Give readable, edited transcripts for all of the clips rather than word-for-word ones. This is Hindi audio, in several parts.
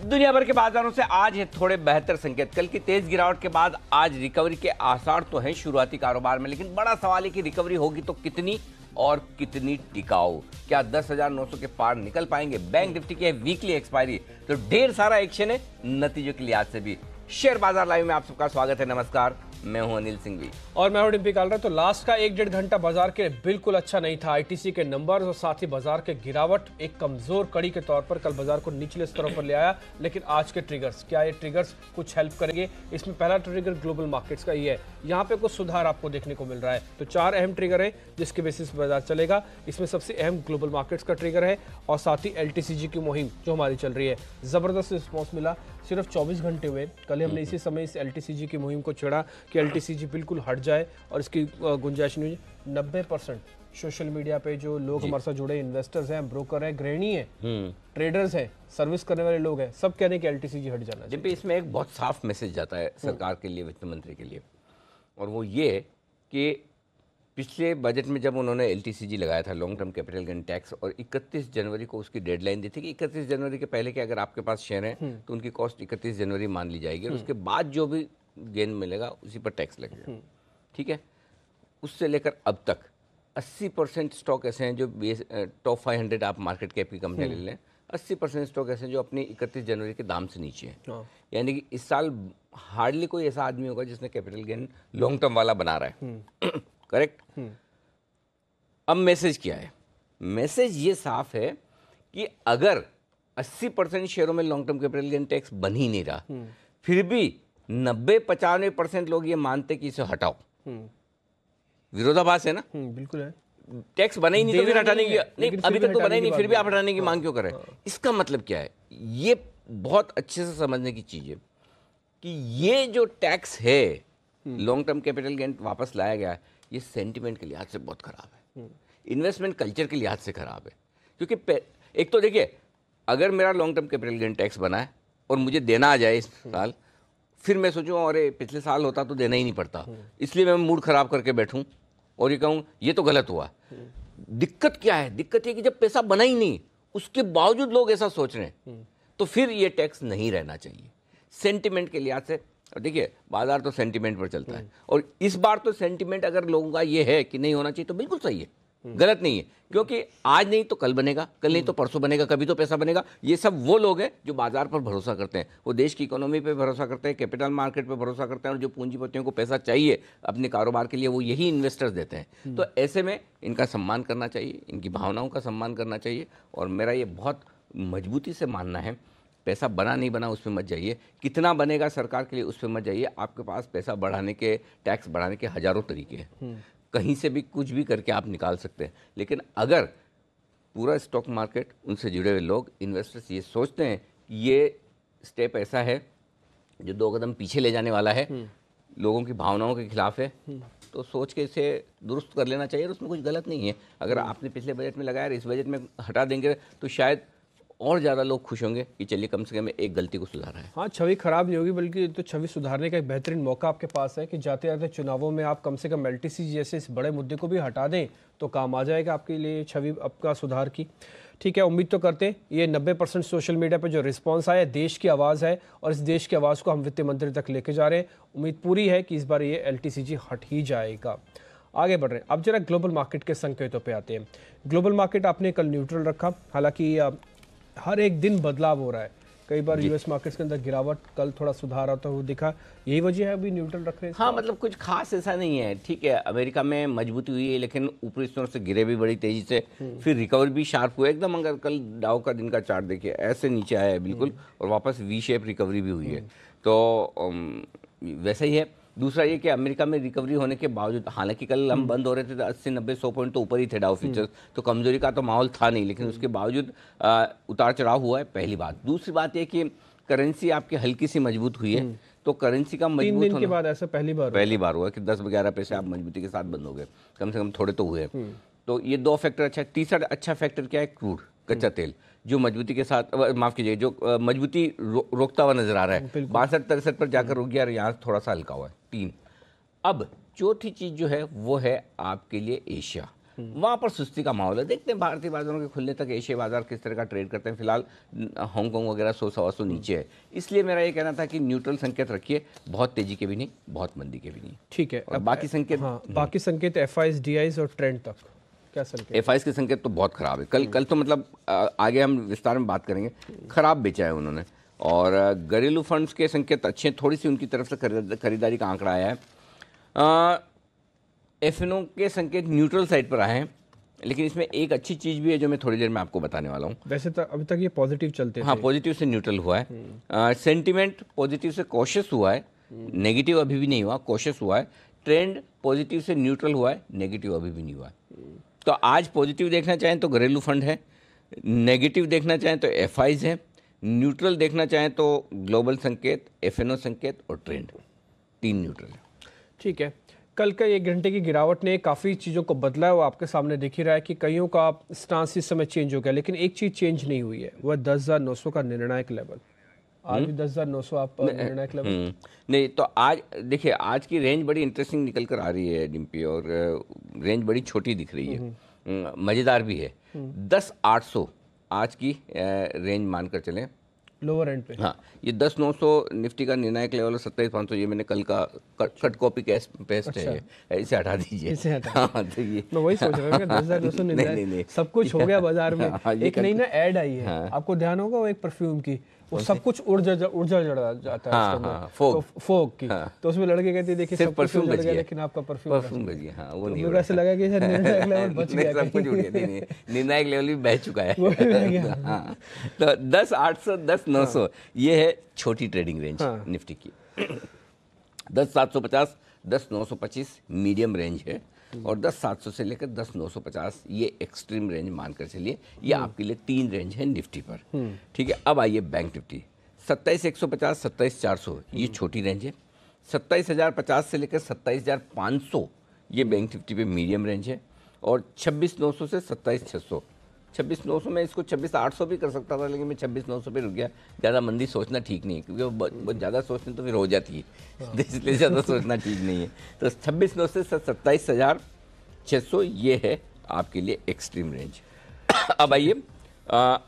दुनिया भर के बाजारों से आज है थोड़े बेहतर संकेत। कल की तेज गिरावट के बाद आज रिकवरी के आसार तो हैं शुरुआती कारोबार में, लेकिन बड़ा सवाल है कि रिकवरी होगी तो कितनी और कितनी टिकाऊ। क्या 10,900 के पार निकल पाएंगे? बैंक निफ्टी की है वीकली एक्सपायरी, तो ढेर सारा एक्शन है नतीजों के लिहाज से भी। शेयर बाजार लाइव में आप सबका स्वागत है। नमस्कार, मैं हूं अनिल सिंघवी और मैं हूं डिम्पी कालरा। तो लास्ट का 1-1.5 घंटा बाजार के बिल्कुल अच्छा नहीं था। आईटीसी के नंबर्स और साथ ही बाजार के गिरावट एक कमजोर कड़ी के तौर पर कल बाजार को निचले स्तरों पर ले आया। लेकिन आज के ट्रिगर्स, क्या ये ट्रिगर्स कुछ हेल्प करेंगे? इसमें पहला ट्रिगर ग्लोबल मार्केट्स का ही है। यहाँ पे कुछ सुधार आपको देखने को मिल रहा है। तो 4 अहम ट्रिगर है जिसके बेसिस पर बाजार चलेगा। इसमें सबसे अहम ग्लोबल मार्केट्स का ट्रिगर है और साथ ही एलटीसीजी की मुहिम जो हमारी चल रही है। जबरदस्त रिस्पॉन्स मिला सिर्फ 24 घंटे हुए। कल हमने इसी समय इस एलटीसीजी की मुहिम को छेड़ा कि एलटीसीजी बिल्कुल हट जाए और इसकी गुंजाइश नहीं हुई। 90% सोशल मीडिया पे जो लोग हमारे साथ जुड़े, इन्वेस्टर्स हैं, ब्रोकर हैं, गृहिणी हैं, ट्रेडर्स हैं, सर्विस करने वाले लोग हैं, सब कहने कि एलटीसीजी हट जाना चाहिए। इसमें एक बहुत साफ मैसेज जाता है सरकार के लिए, वित्त मंत्री के लिए, और वो ये कि पिछले बजट में जब उन्होंने एलटीसीजी लगाया था, long term capital gain tax, और 31 जनवरी को उसकी डेडलाइन दी थी कि 31 जनवरी के पहले के अगर आपके पास शेयर हैं तो उनकी कॉस्ट 31 जनवरी मान ली जाएगी और उसके बाद जो भी गेन मिलेगा उसी पर टैक्स लगेगा। ठीक है, उससे लेकर अब तक 80% स्टॉक ऐसे हैं जो टॉप 500 आप मार्केट कैप की कंपनी ले लें, 80% स्टॉक ऐसे हैं जो अपनी 31 जनवरी के दाम से नीचे हैं। यानी कि इस साल हार्डली कोई ऐसा आदमी होगा जिसने कैपिटल गेन लॉन्ग टर्म वाला बना रहा है। करेक्ट। अब मैसेज क्या है? मैसेज ये साफ है कि अगर 80% शेयरों में long term capital gain tax बन ही नहीं रहा, फिर भी 90-95% लोग ये मानते कि इसे हटाओ। विरोधाभास है ना? बिल्कुल है। टैक्स बना ही नहीं तो फिर हटाने की नहीं, अभी तक तो बना ही नहीं, फिर भी आप हटाने की मांग क्यों कर रहे हैं? इसका मतलब क्या है? ये बहुत अच्छे से समझने की चीज है कि ये जो टैक्स है, लॉन्ग टर्म कैपिटल गेन वापस लाया गया है, ये सेंटिमेंट के लिहाज से बहुत खराब है, इन्वेस्टमेंट कल्चर के लिहाज से खराब है। क्योंकि एक तो देखिए, अगर मेरा long term capital gain tax बना है और मुझे देना आ जाए इस साल, फिर मैं सोचूं अरे पिछले साल होता तो देना ही नहीं पड़ता, इसलिए मैं मूड खराब करके बैठूं और ये कहूं ये तो गलत हुआ। दिक्कत क्या है? दिक्कत ये कि जब पैसा बना ही नहीं उसके बावजूद लोग ऐसा सोच रहे हैं, तो फिर ये टैक्स नहीं रहना चाहिए सेंटिमेंट के लिहाज से। देखिए, बाजार तो सेंटिमेंट पर चलता है और इस बार तो सेंटिमेंट अगर लोगों का ये है कि नहीं होना चाहिए तो बिल्कुल सही है, गलत नहीं है। क्योंकि आज नहीं तो कल बनेगा, कल नहीं तो परसों बनेगा, कभी तो पैसा बनेगा। ये सब वो लोग हैं जो बाजार पर भरोसा करते हैं, वो देश की इकोनॉमी पे भरोसा करते हैं, कैपिटल मार्केट पे भरोसा करते हैं, और जो पूंजीपतियों को पैसा चाहिए अपने कारोबार के लिए वो यही इन्वेस्टर्स देते हैं। तो ऐसे में इनका सम्मान करना चाहिए, इनकी भावनाओं का सम्मान करना चाहिए। और मेरा ये बहुत मजबूती से मानना है, पैसा बना नहीं बना उस पर मत जाइए, कितना बनेगा सरकार के लिए उस पर मत जाइए। आपके पास पैसा बढ़ाने के, टैक्स बढ़ाने के हजारों तरीके हैं, कहीं से भी कुछ भी करके आप निकाल सकते हैं। लेकिन अगर पूरा स्टॉक मार्केट, उनसे जुड़े हुए लोग, इन्वेस्टर्स ये सोचते हैं कि ये स्टेप ऐसा है जो 2 कदम पीछे ले जाने वाला है, लोगों की भावनाओं के खिलाफ है, तो सोच के इसे दुरुस्त कर लेना चाहिए। और उसमें कुछ गलत नहीं है। अगर आपने पिछले बजट में लगाया और इस बजट में हटा देंगे तो शायद और ज़्यादा लोग खुश होंगे कि चलिए कम से कम एक गलती को सुधारा है। हाँ, छवि खराब नहीं होगी, बल्कि तो छवि सुधारने का एक बेहतरीन मौका आपके पास है कि जाते जाते चुनावों में आप कम से कम एलटीसीजी जैसे इस बड़े मुद्दे को भी हटा दें तो काम आ जाएगा आपके लिए छवि आपका सुधार की। ठीक है, उम्मीद तो करते हैं ये 90% सोशल मीडिया पर जो रिस्पॉन्स आया देश की आवाज़ है और इस देश की आवाज़ को हम वित्त मंत्री तक लेके जा रहे हैं। उम्मीद पूरी है कि इस बार ये एलटीसीजी हट ही जाएगा। आगे बढ़ रहे हैं, अब जरा ग्लोबल मार्केट के संकेतों पे आते हैं। ग्लोबल मार्केट आपने कल न्यूट्रल रखा, हालांकि हर एक दिन बदलाव हो रहा है। कई बार यूएस मार्केट्स के अंदर गिरावट, कल थोड़ा सुधार आता हुआ दिखा, यही वजह है अभी न्यूट्रल रख रहे हैं। हाँ, मतलब कुछ खास ऐसा नहीं है। ठीक है, अमेरिका में मजबूती हुई है, लेकिन ऊपरी स्तरों से गिरे भी बड़ी तेजी से, फिर रिकवर भी शार्प हुआ एकदम। अगर कल डाउ का दिन का चार्ट देखिए, ऐसे नीचे आया है बिल्कुल, और वापस वी शेप रिकवरी भी हुई है। तो वैसे ही है। दूसरा ये कि अमेरिका में रिकवरी होने के बावजूद, हालांकि कल हम बंद हो रहे थे तो 80-90-100 पॉइंट तो ऊपर ही थे डाउ फ्यूचर्स, तो कमजोरी का तो माहौल था नहीं, लेकिन उसके बावजूद उतार चढ़ाव हुआ है, पहली बात। दूसरी बात ये कि करेंसी आपकी हल्की सी मजबूत हुई है, तो करेंसी का मजबूत 3 दिन के बाद ऐसा पहली बार हुआ कि 10-11 पैसे आप मजबूती के साथ बंद हो गए, कम से कम थोड़े तो हुए। तो ये 2 फैक्टर अच्छा है। तीसरा अच्छा फैक्टर क्या है? क्रूड, कच्चा तेल, जो मजबूती के साथ, माफ कीजिए, जो मजबूती रोकता हुआ नजर आ रहा है, 62-63 पर जाकर रुक गया और यहाँ थोड़ा सा हल्का हुआ है। 3। अब चौथी चीज जो है वो है आपके लिए एशिया। वहाँ पर सुस्ती का माहौल है। देखते हैं भारतीय बाजारों के खुलने तक एशिया बाजार किस तरह का ट्रेड करते हैं। फिलहाल हांगकांग वगैरह 100-125 नीचे है, इसलिए मेरा ये कहना था कि न्यूट्रल संकेत रखिए, बहुत तेजी के भी नहीं, बहुत मंदी के भी नहीं। ठीक है, और बाकी संकेत, बाकी संकेत FIs, DIs और ट्रेंड तक क्या संकेत? FIs के संकेत तो बहुत खराब है। कल तो मतलब आगे हम विस्तार में बात करेंगे, खराब बेचा है उन्होंने। और घरेलू फंड्स के संकेत अच्छे हैं, थोड़ी सी उनकी तरफ से खरीदारी का आंकड़ा आया है। FNO के संकेत न्यूट्रल साइड पर आए हैं, लेकिन इसमें एक अच्छी चीज़ भी है जो मैं थोड़ी देर में आपको बताने वाला हूँ। वैसे तो अभी तक ये पॉजिटिव चलते थे। हाँ, पॉजिटिव से न्यूट्रल हुआ है। सेंटिमेंट पॉजिटिव से कॉशियस हुआ है, नेगेटिव अभी भी नहीं हुआ, कॉशियस हुआ है। ट्रेंड पॉजिटिव से न्यूट्रल हुआ है, नेगेटिव अभी भी नहीं हुआ है। तो आज पॉजिटिव देखना चाहें तो घरेलू फंड है, नेगेटिव देखना चाहें तो FIs है, न्यूट्रल देखना चाहें तो ग्लोबल संकेत, FNO संकेत और ट्रेंड, 3 न्यूट्रल है। ठीक है, कल का 1 घंटे की गिरावट ने काफ़ी चीज़ों को बदला है, वो आपके सामने दिख ही रहा है कि कईयों का स्टांस इस समय चेंज हो गया, लेकिन एक चीज़ चेंज नहीं हुई है, वह 10,900 का निर्णायक लेवल। आज भी 10,900 आप निर्णायक लेवल नहीं। तो आज देखिए, आज की रेंज बड़ी इंटरेस्टिंग निकल कर आ रही है डिम्पी, और रेंज बड़ी छोटी दिख रही है, मज़ेदार भी है। 10,800 आज की रेंज मानकर चलें, लोअर एंड पे। हाँ, ये 10,900 निफ्टी का निर्णायक लेवल है, 27,500। ये मैंने कल का कट कॉपी पेस्ट है, इसे हटा दीजिए, इसे हटा। हाँ, तो ये मैं वही सोच रहा हूँ 10,900 नहीं, सब कुछ हो गया बाजार में। हाँ, एक नई ना ऐड आई है, आपको ध्यान होगा, वो एक परफ्यूम की, वो सब कुछ उड़ जाता है, फोग की। तो उसमें लड़के कहते हैं देखिए सब परफ्यूम बच गया, लेकिन आपका परफ्यूम बच गया। हाँ, वो नहीं, मुझे ऐसा लगा कि निर्णायक लेवल बच गया, सब कुछ उड़ गया। निर्णायक लेवल भी बह चुका है। हाँ, तो 10,800, 10,900 ये है छोटी ट्रेडिंग रेंज निफ्टी की। 10,750, 10,925 मीडियम रेंज है, और 10,700 से लेकर 10,950 ये एक्सट्रीम रेंज मानकर चलिए। ये आपके लिए 3 रेंज है निफ्टी पर। ठीक है, अब आइए बैंक निफ्टी। 27,150, 27,400 ये छोटी रेंज है। 27,050 से लेकर 27,500 ये बैंक निफ्टी पे मीडियम रेंज है, और 26,900 से 27,600। 26,900 में इसको 26,800 भी कर सकता था, लेकिन मैं 26,900 पे रुक गया। ज़्यादा मंदी सोचना ठीक नहीं है, क्योंकि वो बहुत ज़्यादा सोचने तो फिर हो जाती है, इसलिए ज़्यादा सोचना ठीक नहीं है। तो 26,900 से 27,600 ये है आपके लिए एक्सट्रीम रेंज। अब आइए,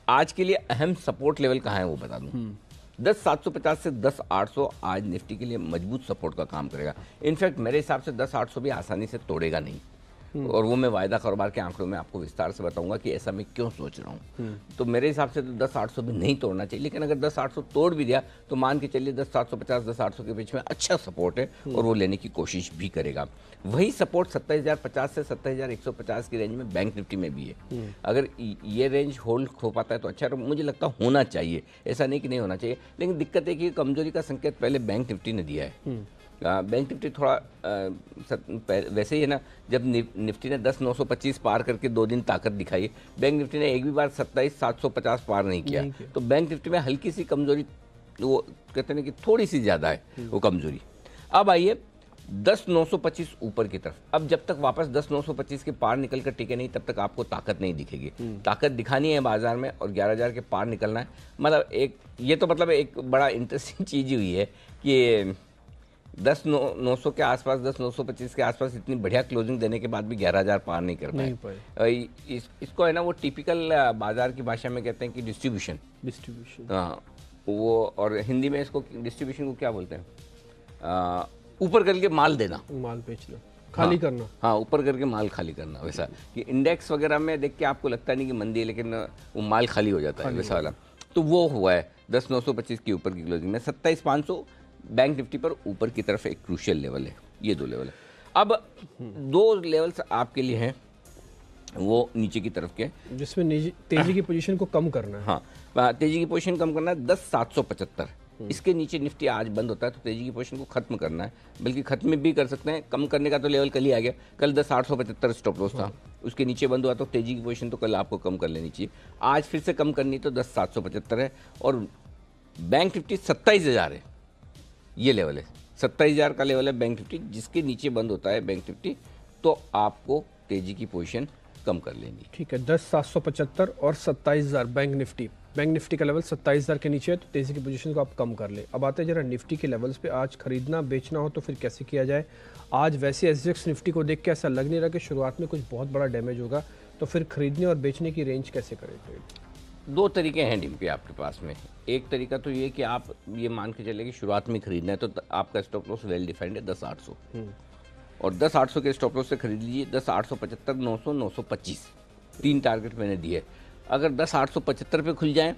आज के लिए अहम सपोर्ट लेवल कहाँ है वो बता दूँ। 10,750 से 10,800 आज निफ्टी के लिए मजबूत सपोर्ट का काम करेगा। इनफैक्ट मेरे हिसाब से 10,800 भी आसानी से तोड़ेगा नहीं, और वो मैं वायदा कारोबार के आंकड़ों में आपको विस्तार से बताऊंगा कि ऐसा मैं क्यों सोच रहा हूँ। तो मेरे हिसाब से तो 10,800 भी नहीं तोड़ना चाहिए, लेकिन अगर 10,800 तोड़ भी दिया तो मान के चलिए 10,750, 10,800 के बीच में अच्छा सपोर्ट है, और वो लेने की कोशिश भी करेगा। वही सपोर्ट 27,050 से 27,150 की रेंज में बैंक निफ्टी में भी है। अगर ये रेंज होल्ड हो पाता है तो अच्छा, तो मुझे लगता होना चाहिए, ऐसा नहीं कि नहीं होना चाहिए। लेकिन दिक्कत है कि कमजोरी का संकेत पहले बैंक निफ्टी ने दिया है। बैंक निफ्टी थोड़ा वैसे ही है ना, जब निफ्टी ने 10,925 पार करके 2 दिन ताकत दिखाई, बैंक निफ्टी ने एक भी बार 27,750 पार नहीं किया। तो बैंक निफ्टी में हल्की सी कमजोरी, वो कहते हैं कि थोड़ी सी ज़्यादा है वो कमजोरी। अब आइए 10,925 ऊपर की तरफ। अब जब तक वापस 10,925 के पार निकल कर टिके नहीं, तब तक आपको ताकत नहीं दिखेगी। ताकत दिखानी है बाजार में, और 11,000 के पार निकलना है। मतलब एक बड़ा इंटरेस्टिंग चीज़ हुई है कि 10,900 के आसपास, 10,925 के आसपास इतनी बढ़िया क्लोजिंग देने के बाद भी 11,000 पार नहीं कर पाए। इसको है ना, वो टिपिकल बाजार की भाषा में कहते हैं कि डिस्ट्रीब्यूशन। हाँ, वो, और हिंदी में इसको डिस्ट्रीब्यूशन को क्या बोलते हैं? ऊपर करके माल देना, माल बेचना, खाली करना। हाँ, ऊपर करके माल खाली करना। वैसा कि इंडेक्स वगैरह में देख के आपको लगता नहीं कि मंदी है, लेकिन वो माल खाली हो जाता है, वैसा वाला। तो वो हुआ है 10,925 के ऊपर की क्लोजिंग में। 27,500 बैंक निफ्टी पर ऊपर की तरफ एक क्रूशियल लेवल है। ये 2 लेवल है। अब 2 लेवल्स आपके लिए हैं वो नीचे की तरफ के, जिसमें तेजी की पोजीशन को कम करना है। हाँ, तेजी की पोजीशन कम करना है। 10,775 इसके नीचे निफ्टी आज बंद होता है तो तेजी की पोजीशन को खत्म करना है, बल्कि खत्म भी कर सकते हैं। कम करने का तो लेवल कल ही आ गया, कल 10,875 स्टॉप लॉस था, उसके नीचे बंद हुआ तो तेजी की पोजीशन तो कल आपको कम कर लेनी चाहिए। आज फिर से कम करनी तो 10,775 है, और बैंक निफ्टी 27,000 है, ये लेवल है। 27,000 का लेवल है बैंक निफ्टी, जिसके नीचे बंद होता है बैंक निफ्टी तो आपको तेजी की पोजीशन कम कर लेंगी। ठीक है, 10,775 और 27,000 बैंक निफ्टी का लेवल 27,000 के नीचे है, तो तेजी की पोजीशन को आप कम कर ले। अब आते हैं जरा निफ्टी के लेवल्स पे। आज खरीदना बेचना हो तो फिर कैसे किया जाए? आज वैसे एसजीएक्स निफ्टी को देख के ऐसा लग नहीं रहा कि शुरुआत में कुछ बहुत बड़ा डैमेज होगा, तो फिर खरीदने और बेचने की रेंज कैसे करें? दो तरीके हैं डिम्पी आपके पास में। एक तरीका तो ये कि आप ये मान के चले कि शुरुआत में खरीदना है, तो आपका स्टॉप लॉस वेल डिफाइंड है 10,800 और 10,800 के स्टॉप लॉस से खरीद लीजिए। 10,875, 900, 925 3 टारगेट मैंने दिए। अगर 10,875 पे खुल जाए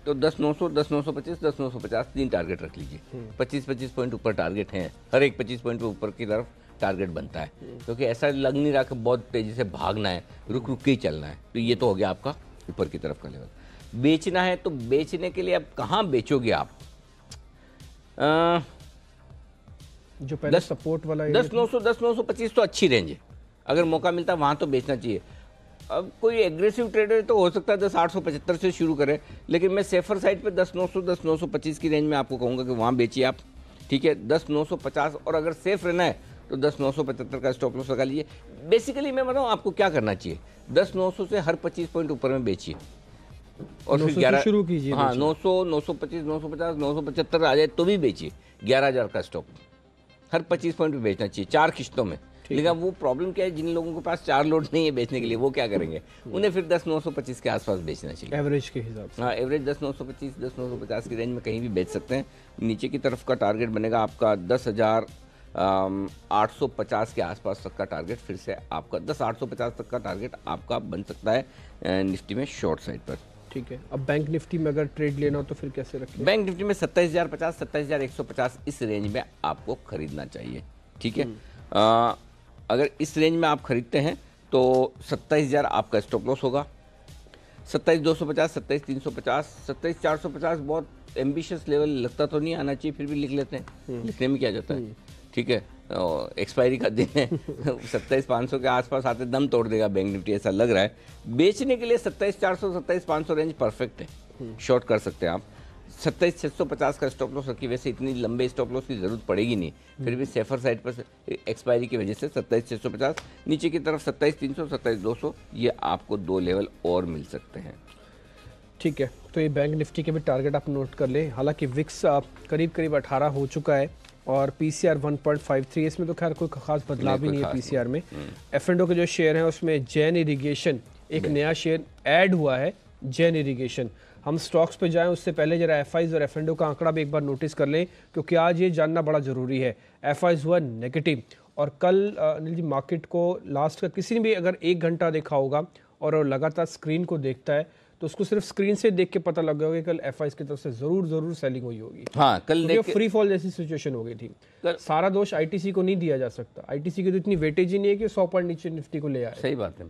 तो 10,900, 10,925, 10,950 3 टारगेट रख लीजिए। 25 पॉइंट ऊपर टारगेट हैं, हर एक 25 पॉइंट ऊपर की तरफ टारगेट बनता है, क्योंकि ऐसा लग नहीं रहा कि बहुत तेजी से भागना है, रुक रुक के ही चलना है। तो ये तो हो गया आपका ऊपर की तरफ का लेवल। बेचना है तो बेचने के लिए अब कहाँ बेचोगे आप? जो पहले सपोर्ट वाला 10,900, 10,925 तो अच्छी रेंज है, अगर मौका मिलता है वहाँ तो बेचना चाहिए। अब कोई एग्रेसिव ट्रेडर तो हो सकता है 10,875 से शुरू करे, लेकिन मैं सेफर साइड पे 10,900, 10,925 की रेंज में आपको कहूँगा कि वहाँ बेचिए आप। ठीक है, 10,950, और अगर सेफ रहना है तो 10,975 का स्टॉप लॉस लगा लीजिए। बेसिकली मैं बताऊँ आपको क्या करना चाहिए, 10,900 से हर 25 पॉइंट ऊपर में बेचिए और फिर 11 शुरू कीजिए। हाँ, 900, 925, 950, 975 आ जाए तो भी बेचिए। 11,000 का स्टॉप हर 25 पॉइंट पे बेचना चाहिए 4 किश्तों में। लेकिन वो प्रॉब्लम क्या है, जिन लोगों के पास 4 लोड नहीं है बेचने के लिए, वो क्या करेंगे? उन्हें फिर 10,925 के आसपास बेचना चाहिए एवरेज के हिसाब से। हाँ, एवरेज 10,925, 10,950 की रेंज में कहीं भी बेच सकते हैं। नीचे की तरफ का टारगेट बनेगा आपका 10,850 के आसपास तक का टारगेट। फिर से आपका 10,850 तक का टारगेट आपका बन सकता है निफ्टी में शॉर्ट साइड पर। ठीक है, अब बैंक निफ्टी में अगर ट्रेड लेना हो तो फिर कैसे रखें? बैंक निफ्टी में 27,050, 27,150 इस रेंज में आपको खरीदना चाहिए। ठीक है, अगर इस रेंज में आप खरीदते हैं तो 27,000 आपका स्टॉप लॉस होगा। 27,250, 27,350, 27,450 बहुत एम्बिशियस लेवल लगता तो नहीं, आना चाहिए, फिर भी लिख लेते हैं। लिखने में क्या जाता है? ठीक है, एक्सपायरी का दिन है 27,500 के आसपास आते दम तोड़ देगा बैंक निफ्टी, ऐसा लग रहा है। बेचने के लिए 27,400, 27,500 रेंज परफेक्ट है, शॉर्ट कर सकते हैं आप। 27,650 का स्टॉप लॉस रखिए, वैसे इतनी लंबे स्टॉप लॉस की जरूरत पड़ेगी नहीं, फिर भी सेफर साइड पर एक्सपायरी की वजह से 27,650, नीचे की तरफ 27,300, 27,200, ये आपको 2 लेवल और मिल सकते हैं। ठीक है, तो ये बैंक निफ्टी के भी टारगेट आप नोट कर लें। हालांकि विक्स करीब 18 हो चुका है और पीसीआर 1.53, इसमें तो खैर कोई खास बदलाव भी नहीं है पीसीआर में। F&O के जो शेयर हैं उसमें जैन इरिगेशन एक नया शेयर ऐड हुआ है, जैन इरिगेशन। हम स्टॉक्स पे जाएं उससे पहले जरा एफआईज और F&O का आंकड़ा भी एक बार नोटिस कर लें, क्योंकि आज ये जानना बड़ा ज़रूरी है। एफआईज हुआ नेगेटिव, और कल अनिल जी मार्केट को लास्ट का किसी ने भी अगर 1 घंटा देखा होगा और लगातार स्क्रीन को देखता है तो उसको सिर्फ स्क्रीन से देख के पता लग गया होगा कि कल एफआईज की तरफ से जरूर सेलिंग हुई होगी। हाँ, कल फ्री फॉल जैसी सिचुएशन हो गई थी। सारा दोष आईटीसी को नहीं दिया जा सकता, आईटीसी की तो इतनी वेटेज ही नहीं है कि 100 पॉइंट नीचे निफ्टी को ले आए। सही बात है,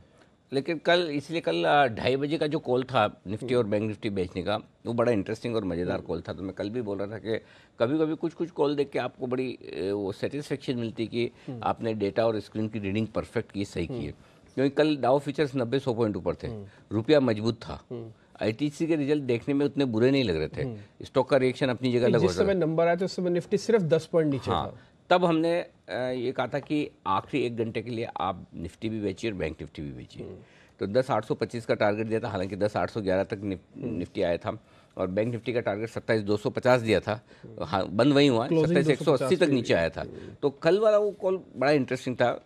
लेकिन कल इसलिए कल 2:30 बजे का जो कॉल था निफ्टी और बैंक निफ्टी बेचने का, वो बड़ा इंटरेस्टिंग और मज़ेदार कॉल था। तो मैं कल भी बोल रहा था कि कभी कभी कुछ कॉल देख के आपको बड़ी वो सेटिस्फेक्शन मिलती कि आपने डेटा और स्क्रीन की रीडिंग परफेक्ट की, सही की है। क्योंकि कल डाउ फीचर्स 90-100 पॉइंट ऊपर थे, रुपया मजबूत था, आईटीसी के रिजल्ट देखने में उतने बुरे नहीं लग रहे थे, स्टॉक का रिएक्शन अपनी जगह लग रहा था। जिस समय नंबर आया तो उस समय निफ्टी सिर्फ 10 पॉइंट नीचे था। तब हमने ये कहा था कि आखिरी 1 घंटे के लिए आप निफ्टी भी बेचिए और बैंक निफ्टी भी बेचिए। तो 10,825 का टारगेट दिया था, हालांकि 10,811 तक निफ्टी आया था, और बैंक निफ्टी का टारगेट 27,250 दिया था। हाँ, बंद वही हुआ, 27,180 तक नीचे आया था। तो कल वाला वो कॉल बड़ा इंटरेस्टिंग था।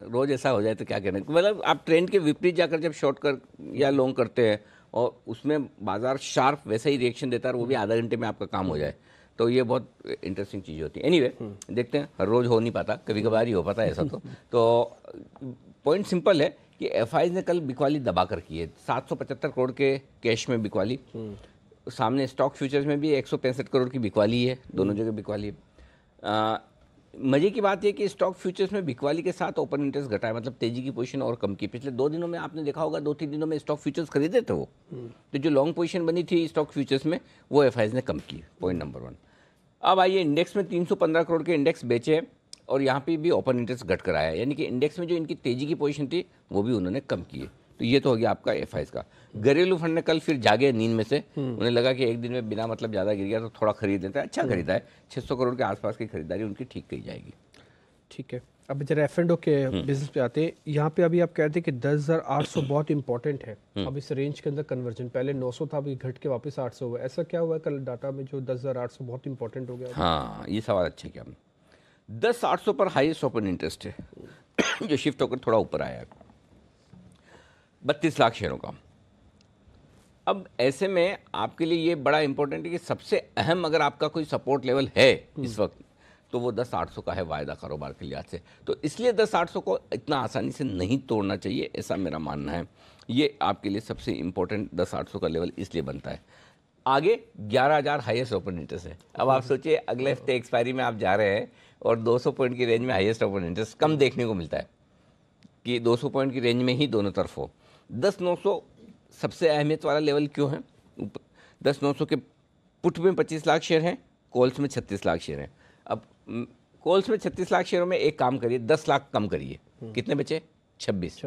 रोज ऐसा हो जाए तो क्या कहना, मतलब आप ट्रेंड के विपरीत जाकर जब शॉर्ट कर या लॉन्ग करते हैं और उसमें बाजार शार्प वैसा ही रिएक्शन देता है और वो भी आधा घंटे में आपका काम हो जाए, तो ये बहुत इंटरेस्टिंग चीज़ होती है। एनीवे, देखते हैं, हर रोज हो नहीं पाता, कभी कभार ही हो पाता है ऐसा। तो पॉइंट सिंपल है कि एफआईज ने कल बिकवाली दबा कर की है। 775 करोड़ के कैश में बिकवाली, सामने स्टॉक फ्यूचर्स में भी 165 करोड़ की बिकवाली है, दोनों जगह बिकवाली है। मजे की बात यह कि स्टॉक फ्यूचर्स में बिकवाली के साथ ओपन इंटरेस्ट घटा है, मतलब तेजी की पोजीशन और कम की। पिछले 2 दिनों में आपने देखा होगा, 2-3 दिनों में स्टॉक फ्यूचर्स खरीदे थे वो, तो जो लॉन्ग पोजीशन बनी थी स्टॉक फ्यूचर्स में वो एफआईज ने कम की, पॉइंट नंबर 1। अब आइए, इंडेक्स में 315 करोड़ के इंडेक्स बेचे और यहाँ पे भी ओपन इंटरेस्ट घट कर आया, यानी कि इंडेक्स में जो इनकी तेजी की पोजीशन थी वो भी उन्होंने कम की है। तो ये तो हो गया आपका एफआईज का। घरेलू फंड ने कल फिर जागे नींद में से, उन्हें लगा कि एक दिन में बिना मतलब ज़्यादा गिर गया तो थोड़ा खरीद लेते हैं। अच्छा खरीदा है, 600 करोड़ के आसपास की खरीदारी उनकी ठीक कही जाएगी। ठीक है, अब जरा F&O के बिजनेस पे आते हैं। यहाँ पे अभी आप कहते हैं कि 10,800 बहुत इंपॉर्टेंट है। अब इस रेंज के अंदर कन्वर्जन पहले 900 था, अभी घट के वापस 800 हुआ। ऐसा क्या हुआ है कल डाटा में जो 10,800 बहुत इंपॉर्टेंट हो गया? हाँ, ये सवाल अच्छा किया आपने। 10,800 पर हाईएस्ट ओपन इंटरेस्ट है जो शिफ्ट होकर थोड़ा ऊपर आया है 32 लाख शेयरों का। अब ऐसे में आपके लिए ये बड़ा इंपॉर्टेंट है कि सबसे अहम अगर आपका कोई सपोर्ट लेवल है इस वक्त तो वो 10,800 का है वायदा कारोबार के लिहाज से। तो इसलिए 10,800 को इतना आसानी से नहीं तोड़ना चाहिए, ऐसा मेरा मानना है। ये आपके लिए सबसे इंपॉर्टेंट 10,800 का लेवल इसलिए बनता है। आगे 11,000 हाईएस्ट ओपन इंटरेस्ट है। अब आप सोचिए अगले हफ्ते एक्सपायरी में आप जा रहे हैं और 200 पॉइंट की रेंज में हाईएस्ट ओपन इंटरेस्ट कम देखने को मिलता है कि 200 पॉइंट की रेंज में ही दोनों तरफ हो। 10,900 सबसे अहमियत वाला लेवल क्यों है? 10,900 के पुट में 25 लाख शेयर हैं, कॉल्स में 36 लाख शेयर हैं। अब कॉल्स में 36 लाख शेयरों में एक काम करिए, 10 लाख कम करिए, कितने बचे? 26।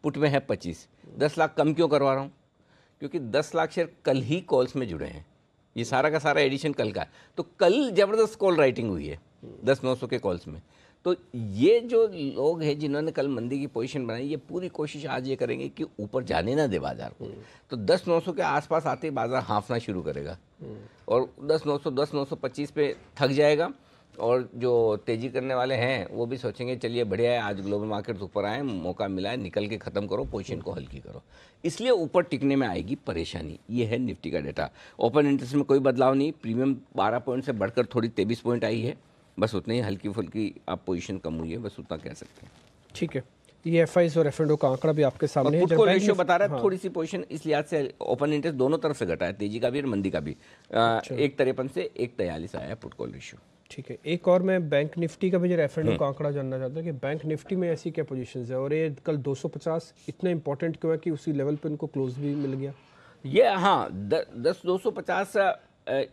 पुट में है 25। 10 लाख कम क्यों करवा रहा हूँ? क्योंकि 10 लाख शेयर कल ही कॉल्स में जुड़े हैं। ये सारा का सारा एडिशन कल का है, तो कल जबरदस्त कॉल राइटिंग हुई है 10,900 के कॉल्स में। तो ये जो लोग हैं जिन्होंने कल मंदी की पोजीशन बनाई, ये पूरी कोशिश आज ये करेंगे कि ऊपर जाने ना दे बाजार को। तो 10,900 के आसपास आते ही बाजार हाँफना शुरू करेगा और 10,900 10,925 पे थक जाएगा। और जो तेजी करने वाले हैं वो भी सोचेंगे चलिए बढ़िया है, आज ग्लोबल मार्केट ऊपर आए, मौका मिला है, निकल के ख़त्म करो, पोजीशन को हल्की करो। इसलिए ऊपर टिकने में आएगी परेशानी। ये है निफ्टी का डेटा। ओपन इंटरेस्ट में कोई बदलाव नहीं, प्रीमियम 12 पॉइंट से बढ़कर थोड़ी 23 पॉइंट आई है, बस उतनी ही हल्की फुल्की आप पोजीशन कम हुई है, बस उतना कह सकते हैं। ठीक है, ये एफआईज और F&O का आंकड़ा भी आपके सामने है। पुट रेशियो बता रहा है थोड़ी सी पोजीशन इस लिहाज से ओपन इंटरेस्ट दोनों तरफ से घटा है, तेजी का भी और मंदी का भी। 1.53 से 1.43 आया पुट कॉल रेशियो। ठीक है, एक और मैं बैंक निफ्टी का भी जरा F&O का आंकड़ा जानना चाहता हूँ कि बैंक निफ्टी में ऐसी क्या पोजीशंस है और ये कल 250 इतना इंपॉर्टेंट क्यों है कि उसी लेवल पे इनको क्लोज भी मिल गया? ये हाँ 250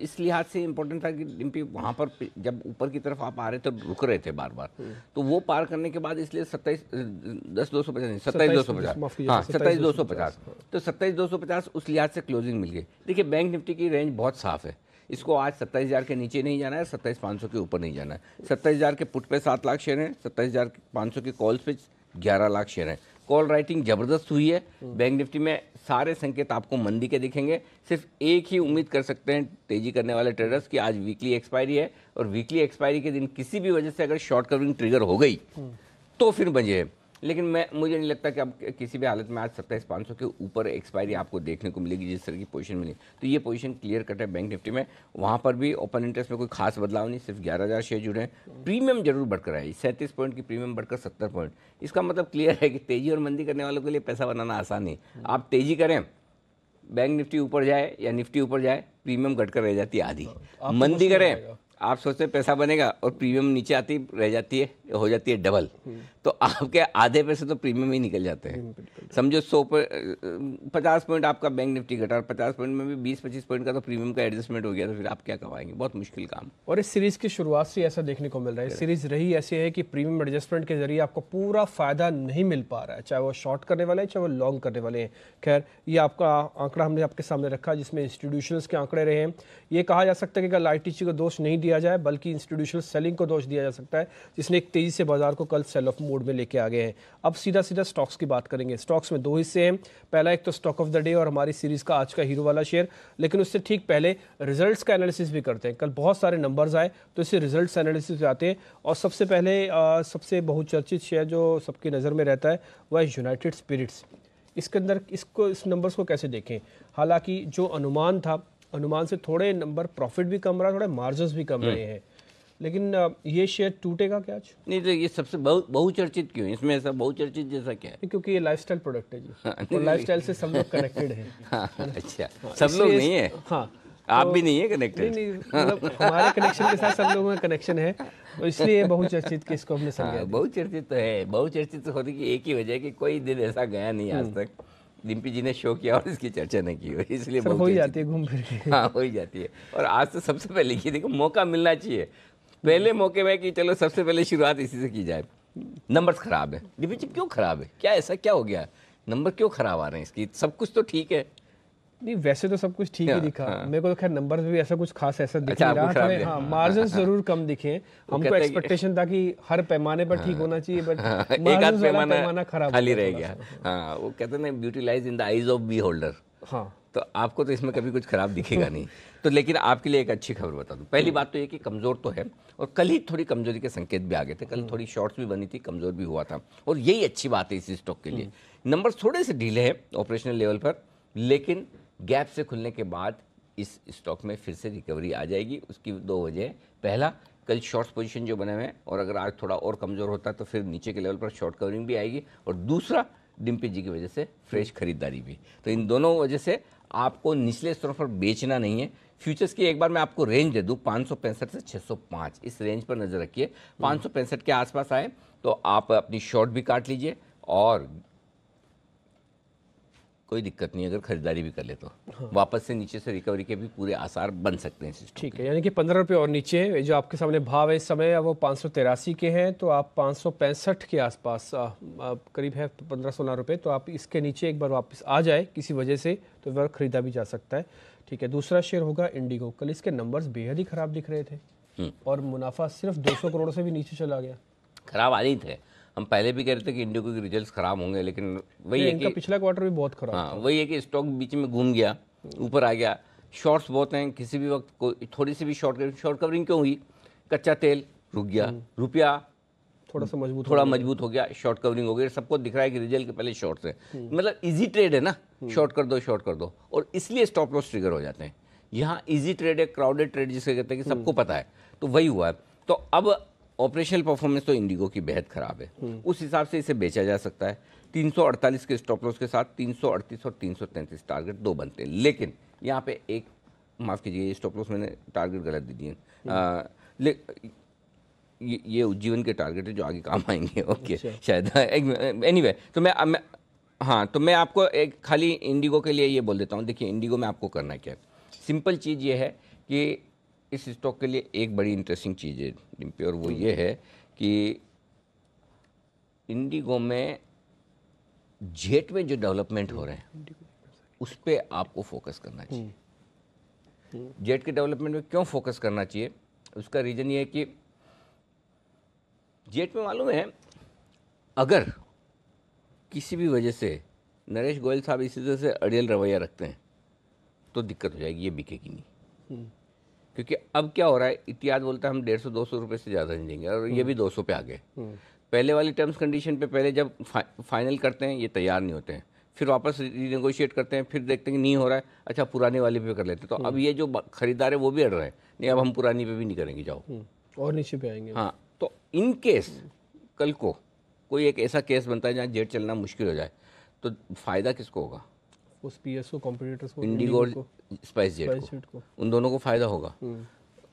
इस लिहाज से इम्पोर्टेंट था कि डिम्पी वहाँ पर जब ऊपर की तरफ आप आ रहे थे रुक रहे थे बार बार, तो वो पार करने के बाद इसलिए 27,250 हाँ 27,250, तो 27,250 उस लिहाज से क्लोजिंग मिल गई। देखिए बैंक निफ्टी की रेंज बहुत साफ है, इसको आज 27,000 के नीचे नहीं जाना है, 27,500 के ऊपर नहीं जाना है। 27,000 के पुट पे 7 लाख शेयर हैं, 27,500 के कॉल्स पे 11 लाख शेयर हैं। कॉल राइटिंग जबरदस्त हुई है बैंक निफ्टी में, सारे संकेत आपको मंदी के दिखेंगे। सिर्फ एक ही उम्मीद कर सकते हैं तेजी करने वाले ट्रेडर्स की आज वीकली एक्सपायरी है और वीकली एक्सपायरी के दिन किसी भी वजह से अगर शॉर्ट कवरिंग ट्रिगर हो गई तो फिर बचे। लेकिन मुझे नहीं लगता कि अब किसी भी हालत में आज 27,500 के ऊपर एक्सपायरी आपको देखने को मिलेगी जिस तरह की पोजीशन मिली। तो ये पोजीशन क्लियर कट है बैंक निफ्टी में। वहाँ पर भी ओपन इंटरेस्ट में कोई खास बदलाव नहीं, सिर्फ 11,000 शेयर जुड़े हैं। प्रीमियम जरूर बढ़कर आई, 37 पॉइंट की प्रीमियम बढ़कर 70 पॉइंट। इसका मतलब क्लियर है कि तेजी और मंदी करने वालों के लिए पैसा बनाना आसान नहीं। आप तेजी करें, बैंक निफ्टी ऊपर जाए या निफ्टी ऊपर जाए, प्रीमियम घटकर रह जाती है आधी। मंदी करें, आप सोचते हैं पैसा बनेगा और प्रीमियम नीचे आती रह जाती है, हो जाती है डबल, तो आपके आधे पैसे तो प्रीमियम ही निकल जाते हैं। समझो 50 पॉइंट आपका बैंक निफ्टी घटा और 50 पॉइंट में भी 20-25 पॉइंट का तो प्रीमियम का एडजस्टमेंट हो गया, तो फिर आप क्या कमाएंगे? बहुत मुश्किल काम। और इस सीरीज की शुरुआत से ऐसा देखने को मिल रहा है, सीरीज रही ऐसी है कि प्रीमियम एडजस्टमेंट के जरिए आपको पूरा फायदा नहीं मिल पा रहा है, चाहे वो शॉर्ट करने वाले हैं चाहे वो लॉन्ग करने वाले हैं। खैर, ये आपका आंकड़ा हमने आपके सामने रखा जिसमें इंस्टीट्यूशंस के आंकड़े रहे हैं। ये कहा जा सकता है कि कल ITC को दोष नहीं दिया जाए बल्कि इंस्टीट्यूशनल सेलिंग को दोष दिया जा सकता है, जिसने एक तेजी से बाजार को कल सेल ऑफ मोड में लेके आ गए हैं। अब सीधा स्टॉक्स की बात करेंगे। स्टॉक्स में 2 हिस्से हैं, पहला एक तो स्टॉक ऑफ द डे और हमारी सीरीज का आज का हीरो वाला शेयर, लेकिन उससे ठीक पहले रिजल्ट्स का एनालिसिस भी करते हैं। कल बहुत सारे नंबर्स आए तो इससे रिजल्ट्स एनालिसिस आते हैं और सबसे पहले सबसे बहुचर्चित शेयर जो सबकी नज़र में रहता है वह है यूनाइटेड स्पिरिट्स। इसके अंदर इस नंबर्स को कैसे देखें? हालांकि जो अनुमान था, अनुमान से थोड़े नंबर प्रॉफिट भी कम रहा, थोड़े मार्जिन्स भी कम रहे हैं, लेकिन ये शेयर टूटेगा क्या आज? नहीं, तो ये सबसे बहुचर्चित क्यों है? इसमें ऐसा बहुचर्चित जैसा क्या है? क्योंकि ये लाइफस्टाइल प्रोडक्ट है जी, और लाइफस्टाइल से सब लोग कनेक्टेड हैं। अच्छा, सब लोग नहीं है? हाँ, आप भी नहीं है कनेक्टेड? नहीं, मतलब हमारे कनेक्शन के साथ सब लोगों का कनेक्शन है, तो इसलिए बहुचर्चित के इसको हमने समझा। बहुचर्चित तो है, बहुचर्चित तो होने की एक ही वजह है कि कोई दिन ऐसा गया नहीं आज तक डिम्पी जी ने शो किया और इसकी चर्चा नहीं की हो, इसलिए हो ही जाती है घूम फिर के। हाँ, हो ही जाती है। और आज तो सबसे पहले ये देखो, मौका मिलना चाहिए पहले मौके में कि चलो सबसे पहले शुरुआत इसी से की जाए। नंबर्स खराब है डिम्पी जी, क्यों खराब है? क्या ऐसा क्या हो गया? नंबर क्यों खराब आ रहे हैं इसकी? सब कुछ तो ठीक है, नहीं वैसे तो सब कुछ ठीक ही दिखा। मेरे को तो खैर नंबर भी ऐसा कुछ खास ऐसा दिख अच्छा, नहीं रहा आपको खराब थोड़े, दिखा? हाँ मार्जिन जरूर कम दिखे। हमको कहते हैं एक्सपेक्टेशन था कि हर पैमाने पर ठीक होना चाहिए, बट एक आध पैमाना खराब खाली हो गया रह थोड़ा गया। सा। हाँ, वो कहते हैं ना, beauty lies in the eyes of beholder. हाँ तो आपको तो इसमें कभी कुछ खराब दिखेगा नहीं। तो लेकिन आपके लिए एक अच्छी खबर बता दूं। पहली बात तो ये कि कमज़ोर तो है, और कल ही थोड़ी कमजोरी के संकेत भी आ गए थे। कल थोड़ी शॉर्ट्स भी बनी थी, कमज़ोर भी हुआ था, और यही अच्छी बात है इस स्टॉक के लिए। नंबर थोड़े से ढीले हैं ऑपरेशनल लेवल पर, लेकिन गैप से खुलने के बाद इस स्टॉक में फिर से रिकवरी आ जाएगी। उसकी दो वजह, पहला, कल शॉर्ट्स पोजीशन जो बने हुए हैं, और अगर आज थोड़ा और कमज़ोर होता है तो फिर नीचे के लेवल पर शॉर्ट कवरिंग भी आएगी, और दूसरा, डिम्पी जी की वजह से फ्रेश खरीदारी भी। तो इन दोनों वजह से आपको निचले स्तरों पर बेचना नहीं है। फ्यूचर्स की एक बार मैं आपको रेंज दे दूं, 565 से 605, इस रेंज पर नज़र रखिए। 565 के आसपास आए तो आप अपनी शॉर्ट भी काट लीजिए, और कोई दिक्कत नहीं, अगर खरीदारी भी कर ले तो वापस से नीचे से रिकवरी के भी पूरे आसार बन सकते हैं। ठीक है, यानी कि 15 रुपये और नीचे जो आपके सामने भाव है इस समय वो 583 के हैं, तो आप 565 के आसपास करीब है 15-16 रुपये, तो आप इसके नीचे एक बार वापस आ जाए किसी वजह से तो वह खरीदा भी जा सकता है। ठीक है, दूसरा शेयर होगा इंडिगो। कल इसके नंबर्स बेहद ही खराब दिख रहे थे और मुनाफा सिर्फ 200 करोड़ से भी नीचे चला गया। खराब आ नहीं थे, हम पहले भी कह रहे थे कि इंडिगो के रिजल्ट्स खराब होंगे, लेकिन वही है इनका कि पिछला क्वार्टर भी बहुत खराब हाँ, वही है कि स्टॉक बीच में घूम गया, ऊपर आ गया। शॉर्ट्स बहुत हैं, किसी भी वक्त कोई थोड़ी सी भी शॉर्ट कवरिंग क्यों हुई? कच्चा तेल रुक गया, रुपया थोड़ा मजबूत हो गया, शॉर्ट कवरिंग हो गई। सबको दिख रहा है कि रिजल्ट के पहले शॉर्ट्स है, मतलब इजी ट्रेड है ना, शॉर्ट कर दो, और इसलिए स्टॉप लॉस ट्रिगर हो जाते हैं। यहाँ इजी ट्रेड है, क्राउडेड ट्रेड जिसे कहते हैं कि सबको पता है, तो वही हुआ है। तो अब ऑपरेशनल परफॉर्मेंस तो इंडिगो की बेहद खराब है, उस हिसाब से इसे बेचा जा सकता है। 348 के स्टॉप लॉस के साथ 338 और 333 टारगेट दो बनते हैं, लेकिन यहाँ पे एक, माफ़ कीजिए, ये स्टॉप लॉस मैंने टारगेट गलत दे दिए। ये उज्जीवन के टारगेट है जो आगे काम आएंगे। ओके, शायद एनीवे, तो मैं आपको एक खाली इंडिगो के लिए ये बोल देता हूँ। देखिए, इंडिगो में आपको करना क्या है, सिंपल चीज़ ये है कि इस स्टॉक के लिए एक बड़ी इंटरेस्टिंग चीज़ है डिम्पी, और वो ये है कि इंडिगो में जेट में जो डेवलपमेंट हो रहे हैं उस पर आपको फोकस करना चाहिए। जेट के डेवलपमेंट में क्यों फोकस करना चाहिए? उसका रीज़न ये है कि जेट में मालूम है, अगर किसी भी वजह से नरेश गोयल साहब इसी तरह से अड़ियल रवैया रखते हैं तो दिक्कत हो जाएगी, ये बिकेगी नहीं। क्योंकि अब क्या हो रहा है, इतिहाद बोलता है हम 150-200 रुपये से ज़्यादा नहीं देंगे, और ये भी 200 पे आ गए। पहले वाली टर्म्स कंडीशन पे पहले जब फाइनल करते हैं ये तैयार नहीं होते हैं, फिर वापस रिनेगोशिएट करते हैं, फिर देखते हैं कि नहीं हो रहा है, अच्छा पुरानी वाली पे कर लेते हैं। तो अब ये जो खरीदार है वो भी अड़ रहे हैं, नहीं अब हम पुरानी पे भी नहीं करेंगे, जाओ और नीचे पे आएंगे। हाँ, तो इन केस कल को कोई एक ऐसा केस बनता है जहाँ जेट चलना मुश्किल हो जाए, तो फ़ायदा किसको होगा? उस पीएस को, कॉम्पिटिटर्स को, इंडिगो और स्पाइस जेट को, उन दोनों को फ़ायदा होगा,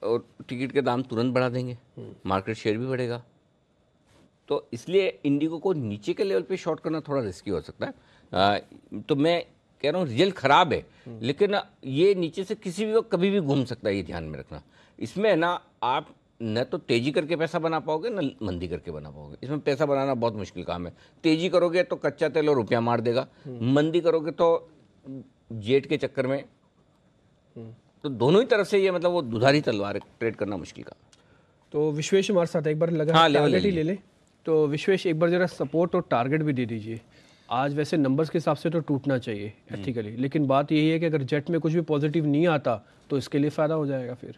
और टिकट के दाम तुरंत बढ़ा देंगे, मार्केट शेयर भी बढ़ेगा। तो इसलिए इंडिगो को नीचे के लेवल पे शॉर्ट करना थोड़ा रिस्की हो सकता है। तो मैं कह रहा हूँ रिजल्ट खराब है, लेकिन ये नीचे से किसी भी वक्त कभी भी घूम सकता है, ये ध्यान में रखना। इसमें ना आप न तो तेजी करके पैसा बना पाओगे, न मंदी करके बना पाओगे। इसमें पैसा बनाना बहुत मुश्किल काम है। तेजी करोगे तो कच्चा तेल और रुपया मार देगा, मंदी करोगे तो जेट के चक्कर में, तो दोनों ही तरफ से ये मतलब वो दुधारी तलवार, ट्रेड करना मुश्किल का। तो विश्वेश हमारे साथ एक बार लगा, हाँ, टारगेट ही ले ले। तो विश्वेश एक बार जरा सपोर्ट और टारगेट भी दे दीजिए। आज वैसे नंबर्स के हिसाब से तो टूटना चाहिए एथिकली, लेकिन बात यही है कि अगर जेट में कुछ भी पॉजिटिव नहीं आता तो इसके लिए फ़ायदा हो जाएगा फिर।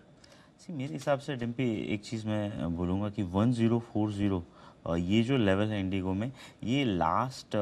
मेरे हिसाब से डिम्पी, एक चीज़ मैं बोलूँगा कि 1040 ये जो लेवल है इंडिगो में, ये लास्ट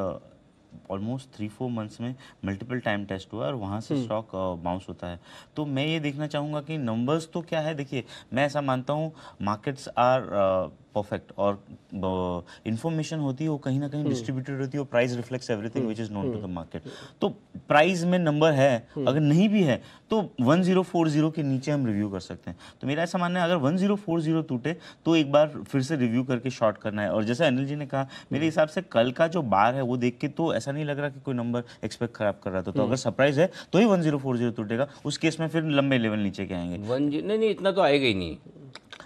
ऑलमोस्ट 3-4 मंथ्स में मल्टीपल टाइम टेस्ट हुआ है और वहाँ से स्टॉक बाउंस होता है। तो मैं ये देखना चाहूँगा कि नंबर्स तो क्या है। देखिए, मैं ऐसा मानता हूँ मार्केट्स आर परफेक्ट, और इंफॉर्मेशन होती है वो कहीं ना कहीं डिस्ट्रीब्यूटेड होती है, वो price reflects everything which is known to the market. तो प्राइस में नंबर है, अगर नहीं भी है तो 1040 के नीचे हम रिव्यू कर सकते हैं। तो मेरा ऐसा मानना है अगर 1040 टूटे तो एक बार फिर से रिव्यू करके शॉर्ट करना है। और जैसे अनिल जी ने कहा, मेरे हिसाब से कल का जो बार है वो देख के तो ऐसा नहीं लग रहा कि कोई नंबर एक्सपेक्ट खराब कर रहा था। तो अगर सरप्राइज है तो ही 1040 टूटेगा, उस केस में फिर लंबे लेवल नीचे के आएंगे। नहीं, इतना तो आएगा ही नहीं।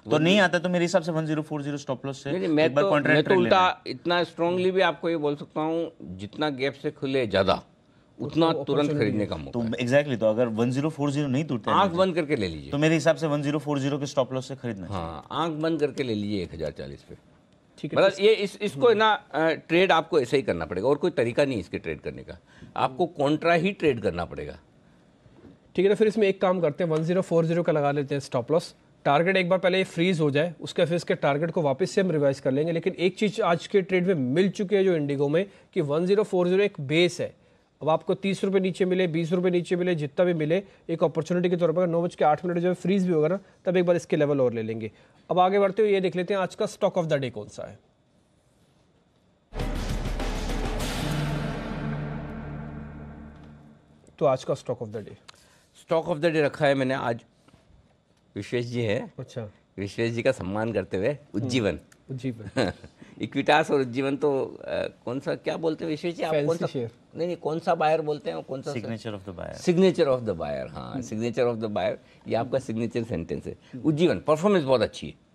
तो नहीं आता तो मेरे हिसाब से 1040 स्टॉप लॉस से मैं तो उल्टा इतना स्ट्रांगली भी आपको ये बोल सकता हूँ, जितना गैप से खुले ज़्यादा उतना तुरंत खरीदने का मौका तो है। एग्जैक्टली तो अगर 1040 नहीं टूटता है आंख बंद करके ले लीजिए। तो मेरे हिसाब से 1040 के स्टॉप लॉस से खरीदना चाहिए। हाँ, आंख बंद करके ले लीजिए 1040 पे। ठीक है, मतलब ये इसको ना ट्रेड आपको ऐसे ही करना पड़ेगा, और कोई तरीका नहीं इसके ट्रेड करने का, आपको कॉन्ट्रा ही ट्रेड करना पड़ेगा। ठीक है। तो फिर इसमें एक काम करते हैं, 1040 का लगा लेते हैं स्टॉप लॉस। टारगेट एक बार पहले ये फ्रीज हो जाए, उसके फिर इसके टारगेट को वापस से हम रिवाइज कर लेंगे। लेकिन एक चीज आज के ट्रेड में मिल चुकी है जो इंडिगो में, कि 1040 एक बेस है। अब आपको 30 रुपये नीचे मिले, 20 रुपये नीचे मिले, जितना भी मिले, एक अपॉर्चुनिटी के तौर पर 9:08 जब फ्रीज भी होगा ना, तब एक बार इसके लेवल और ले लेंगे। अब आगे बढ़ते हुए ये देख लेते हैं आज का स्टॉक ऑफ द डे कौन सा है। तो आज का stock of the day, stock of the day रखा है मैंने आज, विश्वेश जी है, अच्छा, विश्वेश जी का सम्मान करते हुए उज्जीवन। उज्जीवन इक्विटास और उज्जीवन तो कौन सा क्या बोलते हैं विश्वेश जी आप? कौन सा शेयर? नहीं, कौन सा बायर बोलते हैं, कौन सा? Signature of the buyer. Signature of the buyer, हाँ, सिग्नेचर ऑफ द बायर, ये आपका सिग्नेचर सेंटेंस है। उज्जीवन परफॉर्मेंस बहुत अच्छी है,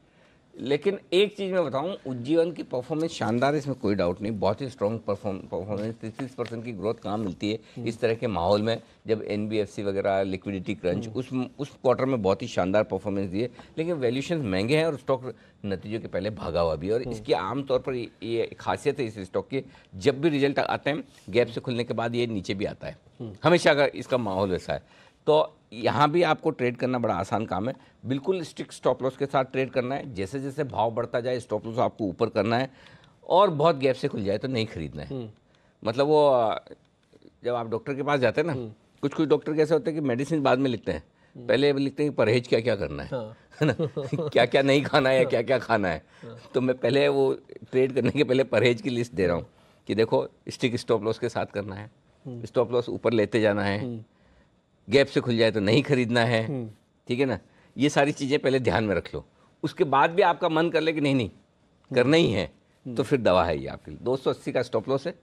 लेकिन एक चीज़ मैं बताऊं, उज्जीवन की परफॉर्मेंस शानदार है, इसमें कोई डाउट नहीं, बहुत ही स्ट्रॉन्ग परफॉर्मेंस, 30% की ग्रोथ कहाँ मिलती है इस तरह के माहौल में, जब एनबीएफसी वगैरह लिक्विडिटी क्रंच, उस क्वार्टर में बहुत ही शानदार परफॉर्मेंस दिए। लेकिन वैल्यूशन महंगे हैं और स्टॉक नतीजों के पहले भागा हुआ भी है, और इसकी आमतौर पर ये खासियत है इस स्टॉक की, जब भी रिजल्ट आते हैं गैप से खुलने के बाद ये नीचे भी आता है, हमेशा का इसका माहौल वैसा है। तो यहाँ भी आपको ट्रेड करना बड़ा आसान काम है, बिल्कुल स्ट्रिक्ट स्टॉप लॉस के साथ ट्रेड करना है, जैसे जैसे भाव बढ़ता जाए स्टॉप लॉस आपको ऊपर करना है, और बहुत गैप से खुल जाए तो नहीं खरीदना है। मतलब वो जब आप डॉक्टर के पास जाते हैं ना, कुछ डॉक्टर कैसे होते हैं कि मेडिसिन बाद में लिखते हैं, पहले लिखते हैं कि परहेज क्या क्या करना है, है ना, क्या क्या नहीं खाना है, क्या क्या खाना है। तो मैं पहले वो ट्रेड करने के पहले परहेज की लिस्ट दे रहा हूँ कि देखो स्टिक स्टॉप लॉस के साथ करना है, स्टॉप लॉस ऊपर लेते जाना है, गैप से खुल जाए तो नहीं खरीदना है, ठीक है ना। ये सारी चीज़ें पहले ध्यान में रख लो, उसके बाद भी आपका मन कर ले कि नहीं करना ही है, तो फिर दवा है ये आपके लिए। 280 का स्टॉप लॉस है,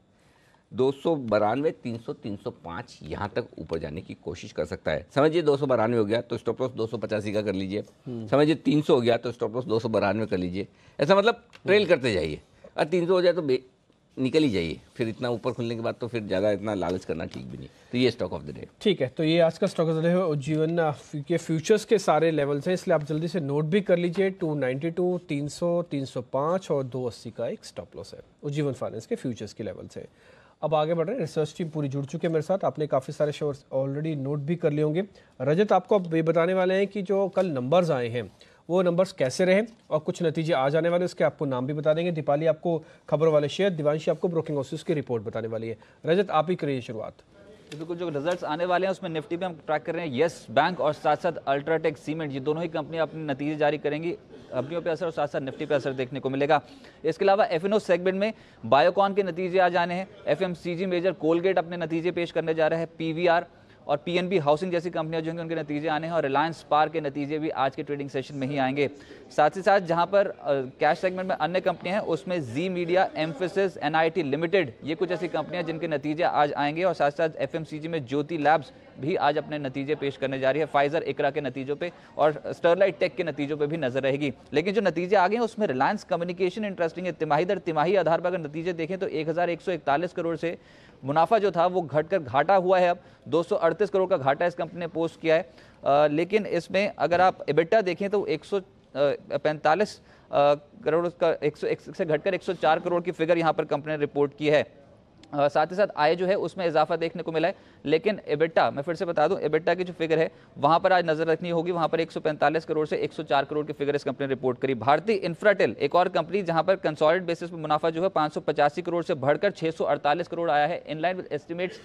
292, 300, 305 यहाँ तक ऊपर जाने की कोशिश कर सकता है। समझिए 292 हो गया तो स्टॉप लॉस 285 का कर लीजिए, समझिए 300 हो गया तो स्टॉप लॉस 292 कर लीजिए, ऐसा मतलब ट्रेल करते जाइए, और 300 हो जाए तो निकल ही जाइए, फिर इतना ऊपर खुलने के बाद तो फिर ज़्यादा इतना लालच करना ठीक भी नहीं। तो ये स्टॉक ऑफ द डे। ठीक है, तो ये आज का स्टॉक ऑफ द डे है। उज्जीवन के फ्यूचर्स के सारे लेवल्स हैं, इसलिए आप जल्दी से नोट भी कर लीजिए। 292, 300, 305 और 280 का एक स्टॉप लॉस है, उज्जीवन फाइनेंस के फ्यूचर्स के लेवल से। अब आगे बढ़ रहे हैं, रिसर्च टीम पूरी जुड़ चुकी है मेरे साथ, आपने काफ़ी सारे शेयर्स ऑलरेडी नोट भी कर लिए होंगे। रजत, आपको अब ये बताने वाले हैं कि जो कल नंबर्स आए हैं वो नंबर्स कैसे रहे, और कुछ नतीजे आ जाने वाले उसके आपको नाम भी बता देंगे। दीपाली आपको खबर वाले शेयर, दिवांशी आपको ब्रोकिंग हाउसेस की रिपोर्ट बताने वाली है। रजत, आप ही करिए शुरुआत। बिल्कुल, जो रिजल्ट्स आने वाले हैं उसमें निफ्टी पे हम ट्रैक कर रहे हैं येस बैंक और साथ साथ अल्ट्राटेक सीमेंट, ये दोनों ही कंपनियां अपने नतीजे जारी करेंगी, कंपनियों पे असर और साथ साथ निफ्टी पे असर देखने को मिलेगा। इसके अलावा एफएनओ सेगमेंट में बायोकॉन के नतीजे आ जाने हैं, एफएमसीजी मेजर कोलगेट अपने नतीजे पेश करने जा रहा है, पीवीआर और पीएनबी हाउसिंग जैसी कंपनियां जो होंगी उनके नतीजे आने हैं, और रिलायंस स्पार के नतीजे भी आज के ट्रेडिंग सेशन में ही आएंगे। साथ ही साथ जहां पर कैश सेगमेंट में अन्य कंपनियां हैं उसमें जी मीडिया, एम्फेसिस, एनआईटी लिमिटेड, ये कुछ ऐसी कंपनियां जिनके नतीजे आज आएंगे, और साथ साथ एफएमसीजी में ज्योति लैब्स भी आज अपने नतीजे पेश करने जा रही है, फाइजर, इकरा के नतीजों पे और स्टरलाइट टेक के नतीजों पे भी नजर रहेगी। लेकिन जो नतीजे आ गए हैं उसमें रिलायंस कम्युनिकेशन इंटरेस्टिंग है, तिमाही दर तिमाही आधार पर अगर नतीजे देखें तो 1141 करोड़ से मुनाफा जो था वो घटकर घाटा हुआ है, अब 238 करोड़ का घाटा इस कंपनी ने पोस्ट किया है। लेकिन इसमें अगर आप एबिटा देखें तो 145 करोड़ का 101 से घटकर 104 करोड़ की फिगर यहाँ पर कंपनी ने रिपोर्ट की है। साथ ही साथ आय जो है उसमें इजाफा देखने को मिला है, लेकिन एबिटा, मैं फिर से बता दूं, एबिटा की जो फिगर है वहां पर आज नजर रखनी होगी, वहां पर 145 करोड़ से 104 करोड़ की फिगर इस कंपनी ने रिपोर्ट करी। भारतीय इंफ्राटेल एक और कंपनी जहां पर कंसोलिडेटेड बेसिस पर मुनाफा जो है 585 करोड़ से बढ़कर 648 करोड़ आया है, इन लाइन विद एस्टिमेट्स।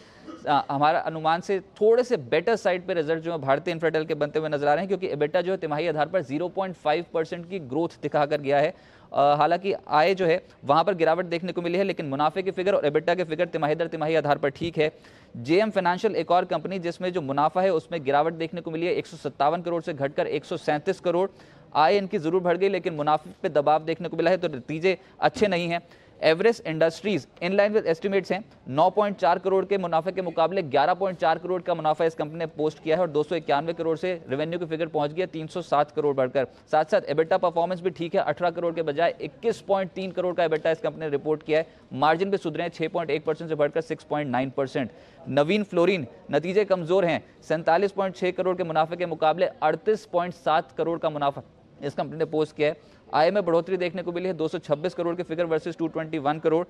हमारा अनुमान से थोड़े से बेटर साइड पे रिजल्ट जो है भारतीय इंफ्राटेल के बनते हुए नजर आ रहे हैं, क्योंकि एबिटा जो है तिमाही आधार पर 0.5% की ग्रोथ दिखाकर गया है। हालांकि आय जो है वहां पर गिरावट देखने को मिली है, लेकिन मुनाफे की फिगर और एबिटा की फिगर तिमाही दर तिमाही आधार पर ठीक है। जेएम फाइनेंशियल एक और कंपनी जिसमें जो मुनाफा है उसमें गिरावट देखने को मिली है, 157 करोड़ से घटकर 137 करोड़। आय इनकी जरूर बढ़ गई लेकिन मुनाफे पे दबाव देखने को मिला है, तो नतीजे अच्छे नहीं हैं। Everest industries in line with estimates हैं, 9.4 करोड़ के मुनाफे के मुकाबले 11.4 करोड़ का मुनाफा इस कंपनी ने पोस्ट किया है और 291 करोड़ से रेवेन्यू की फिगर पहुंच गया 307 करोड़ बढ़कर। साथ साथ एबिटा परफॉर्मेंस भी ठीक है, 18 करोड़ के बजाय 21.3 करोड़ का एबिटा इस कंपनी ने रिपोर्ट किया है। मार्जिन भी सुधरे हैं 6.1% से बढ़कर 6.9%। नवीन फ्लोरिन नतीजे कमजोर हैं, 47.6 करोड़ के मुनाफे के मुकाबले 38.7 करोड़ का मुनाफा इस कंपनी ने पोस्ट किया है। आय में बढ़ोतरी देखने को मिली है, 226 करोड़ के फिगर वर्सेस 221 करोड़,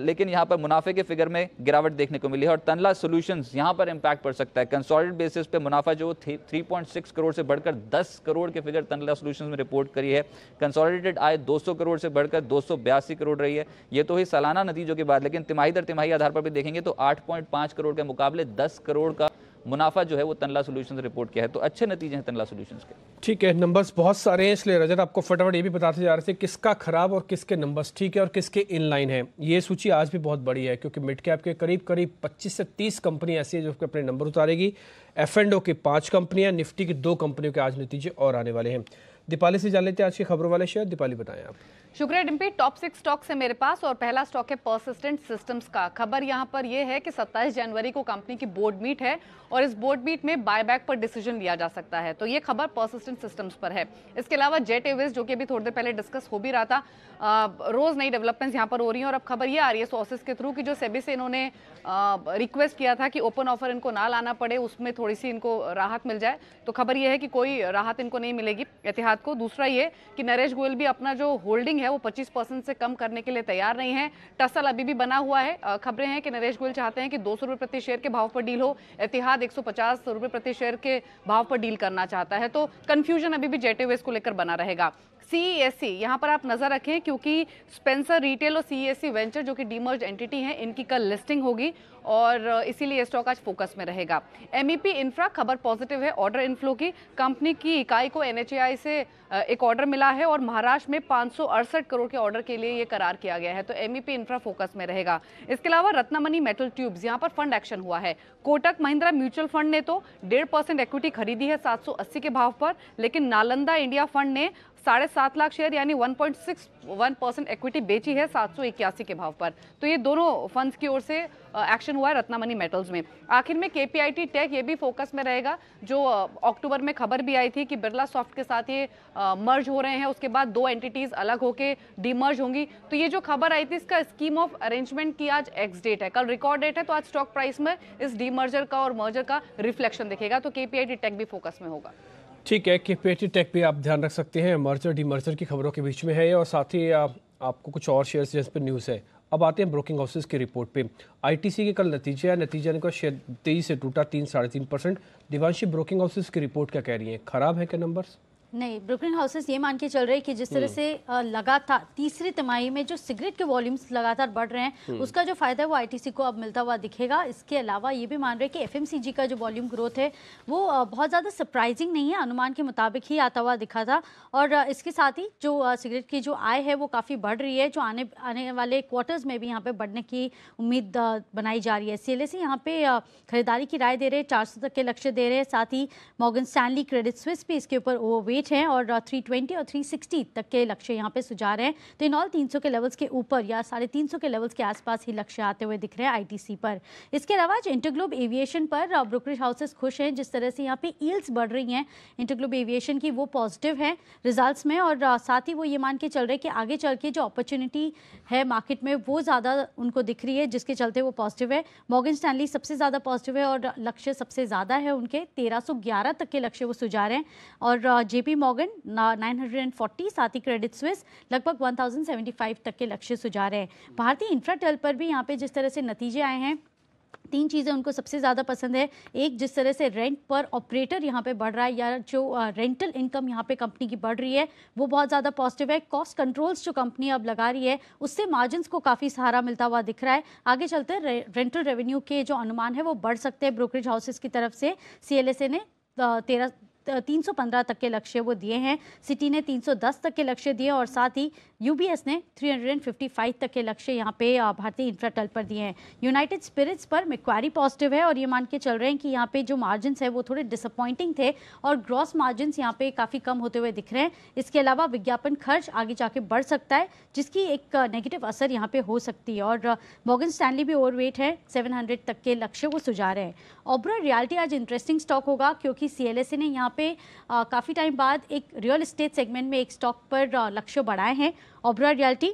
लेकिन यहाँ पर मुनाफे के फिगर में गिरावट देखने को मिली है। और तनला सॉल्यूशंस यहाँ पर इंपैक्ट पड़ सकता है। कंसोलिडेटेड बेसिस पे मुनाफा जो 3.6 करोड़ से बढ़कर 10 करोड़ के फिगर तनला सॉल्यूशंस में रिपोर्ट करी है। कंसोलिडेटेड आय 200 करोड़ से बढ़कर 282 करोड़ रही है। ये तो ही सालाना नतीजों के बाद, लेकिन तिमाही दर तिमाही आधार पर भी देखेंगे तो 8.5 करोड़ के मुकाबले 10 करोड़ का मुनाफा जो है वो तनला सॉल्यूशंस रिपोर्ट किया है। तो अच्छे नतीजे हैं तनला सॉल्यूशंस के। ठीक है, नंबर्स बहुत सारे हैं, इसलिए रजत आपको फटाफट ये भी बताते जा रहे थे किसका खराब और किसके नंबर्स ठीक है और किसके इनलाइन है। ये सूची आज भी बहुत बड़ी है क्योंकि मिड कैप के करीब करीब 25 से 30 कंपनी ऐसी है जो अपने नंबर उतारेगी। F&O की 5 कंपनियां, निफ्टी की 2 कंपनियों के आज नतीजे और आने वाले हैं। दीपाली से जान लेते हैं आज की खबरों वाले शेयर। दीपाली बताएं आप। शुक्रिया डिम्पी। टॉप 6 स्टॉक्स है मेरे पास और पहला स्टॉक है पर्सिस्टेंट सिस्टम्स का। खबर यहां पर यह है कि 27 जनवरी को कंपनी की बोर्ड मीट है और इस बोर्ड मीट में बायबैक पर डिसीजन लिया जा सकता है, तो ये खबर पर्सिस्टेंट सिस्टम्स पर है। इसके अलावा जेट एयरवेज जो कि अभी थोड़ी देर पहले डिस्कस हो भी रहा था, रोज नई डेवलपमेंट्स यहां पर हो रही हैं और अब खबर ये आ रही है सोर्सेस के थ्रू कि जो सेबी से इन्होंने रिक्वेस्ट किया था कि ओपन ऑफर इनको ना लाना पड़े, उसमें थोड़ी सी इनको राहत मिल जाए, तो खबर यह है कि कोई राहत इनको नहीं मिलेगी एतिहाद को। दूसरा ये कि नरेश गोयल भी अपना जो होल्डिंग है वो 25% से कम करने के लिए तैयार नहीं है। टसल अभी भी बना हुआ है। खबरें हैं कि नरेश गोयल चाहते हैं कि 200 रुपए प्रति शेयर के भाव पर डील हो, एतिहाद 150 रुपए प्रति शेयर के भाव पर डील करना चाहता है, तो कंफ्यूजन अभी भी जेट एयरवेज को लेकर बना रहेगा। CESC यहाँ पर आप नजर रखें क्योंकि स्पेंसर रिटेल और CESC वेंचर जो कि डीमर्ज एंटिटी है, इनकी कल लिस्टिंग होगी और इसीलिए स्टॉक आज फोकस में रहेगा। MEP इंफ्रा खबर पॉजिटिव है ऑर्डर इनफ्लो की। कंपनी की इकाई को NHAI से एक ऑर्डर मिला है और महाराष्ट्र में 568 करोड़ के ऑर्डर के लिए ये करार किया गया है, तो MEP इंफ्रा फोकस में रहेगा। इसके अलावा रत्नमणि मेटल ट्यूब्स, यहाँ पर फंड एक्शन हुआ है। कोटक महिंद्रा म्यूचुअल फंड ने तो 1.5% इक्विटी खरीदी है 780 के भाव पर, लेकिन नालंदा इंडिया फंड ने 7.5 लाख शेयर यानी 1.61% इक्विटी बेची है 781 के भाव पर। तो ये दोनों फंड्स की ओर से एक्शन हुआ है रत्नमणि मेटल्स में। आखिर में KPIT टेक ये भी फोकस में रहेगा, जो अक्टूबर में खबर भी आई थी कि बिरला सॉफ्ट के साथ ये मर्ज हो रहे हैं, उसके बाद 2 एंटिटीज अलग होके डीमर्ज होंगी। तो ये जो खबर आई थी इसका स्कीम ऑफ अरेंजमेंट की आज एक्स डेट है, कल रिकॉर्ड डेट है, तो आज स्टॉक प्राइस में इस डीमर्जर का और मर्जर का रिफ्लेक्शन दिखेगा, तो KPIT टेक भी फोकस में होगा। ठीक है, KPIT टेक भी आप ध्यान रख सकते हैं, मर्जर डीमर्जर की खबरों के बीच में है और साथ ही आपको कुछ और शेयर्स जिस पर न्यूज़ है। अब आते हैं ब्रोकिंग हाउसेस की रिपोर्ट पे। ITC के कल नतीजे है, नतीजा इनका शेयर तेजी से टूटा 3-3.5%। दिवांशी, ब्रोकिंग हाउसेस की रिपोर्ट क्या कह रही है, खराब है क्या नंबर्स? नहीं, ब्रोकिंग हाउसेस ये मान के चल रहे हैं कि जिस तरह से लगातार तीसरी तिमाही में जो सिगरेट के वॉल्यूम्स लगातार बढ़ रहे हैं, उसका जो फायदा है वो ITC को अब मिलता हुआ दिखेगा। इसके अलावा ये भी मान रहे हैं कि FMCG का जो वॉल्यूम ग्रोथ है वो बहुत ज़्यादा सरप्राइजिंग नहीं है, अनुमान के मुताबिक ही आता हुआ दिखा था। और इसके साथ ही जो सिगरेट की जो आय है वो काफ़ी बढ़ रही है, जो आने वाले क्वार्टर्स में भी यहाँ पे बढ़ने की उम्मीद बनाई जा रही है। CLSA यहाँ पे खरीदारी की राय दे रहे हैं, 400 तक के लक्ष्य दे रहे हैं। साथ ही मॉर्गन स्टैनली, क्रेडिट स्विस भी इसके ऊपर ओवरवेट हैं और 320 और 360 तक के लक्ष्य यहाँ पे सुझा रहे हैं। तो इन ऑल 300 के लेवल्स के ऊपर या 350 के लेवल्स के आसपास ही लक्ष्य आते हुए दिख रहे हैं ITC पर। इसके अलावा इंटरग्लोब एविएशन पर ब्रोकरेज हाउसेस खुश हैं, जिस तरह से यहाँ पे यील्ड्स बढ़ रही हैं इंटरग्लोब एविएशन की, वो पॉजिटिव है रिजल्ट्स में। और साथ ही वो ये मान के चल रहे हैं कि आगे चल के जो अपॉर्चुनिटी है मार्केट में वो ज़्यादा उनको दिख रही है, जिसके चलते वो पॉजिटिव है। मॉर्गन स्टैनली सबसे ज़्यादा पॉजिटिव है और लक्ष्य सबसे ज़्यादा है उनके, 1311 तक के लक्ष्य वो सुझा रहे हैं। और JP मॉर्गन 940, साथ ही क्रेडिट स्विस लगभग 1075 तक के लक्ष्य सुझा रहे हैं। भारतीय इंफ्राटेल पर भी यहाँ पे जिस तरह से नतीजे आए हैं, 3 चीज़ें उनको सबसे ज़्यादा पसंद है। एक, जिस तरह से रेंट पर ऑपरेटर यहाँ पे बढ़ रहा है या जो रेंटल इनकम यहाँ पे कंपनी की बढ़ रही है वो बहुत ज़्यादा पॉजिटिव है। कॉस्ट कंट्रोल्स जो कंपनी अब लगा रही है उससे मार्जिन्स को काफ़ी सहारा मिलता हुआ दिख रहा है। आगे चलते रेंटल रेवेन्यू के जो अनुमान है वो बढ़ सकते हैं ब्रोकरेज हाउसेस की तरफ से। CLSA ने 315 तक के लक्ष्य वो दिए हैं। सिटी ने 310 तक के लक्ष्य दिए और साथ ही यूबीएस ने 355 तक के लक्ष्य यहाँ पे भारतीय इंफ्राटेल पर दिए हैं। यूनाइटेड स्पिरिट्स पर मैक्वारी पॉजिटिव है और ये मान के चल रहे हैं कि यहाँ पे जो मार्जिन है वो थोड़े डिसअपॉइंटिंग थे और ग्रॉस मार्जिन यहाँ पे काफ़ी कम होते हुए दिख रहे हैं। इसके अलावा विज्ञापन खर्च आगे जाके बढ़ सकता है जिसकी एक नेगेटिव असर यहाँ पे हो सकती है। और मॉर्गन स्टैनली भी ओवरवेट है, 700 तक के लक्ष्य वो सुझा रहे हैं। ओबरॉय रियल्टी आज इंटरेस्टिंग स्टॉक होगा क्योंकि CLSA ने यहाँ पे काफ़ी टाइम बाद एक रियल एस्टेट सेगमेंट में एक स्टॉक पर लक्ष्य बढ़ाए हैं। ओबरॉय रियल्टी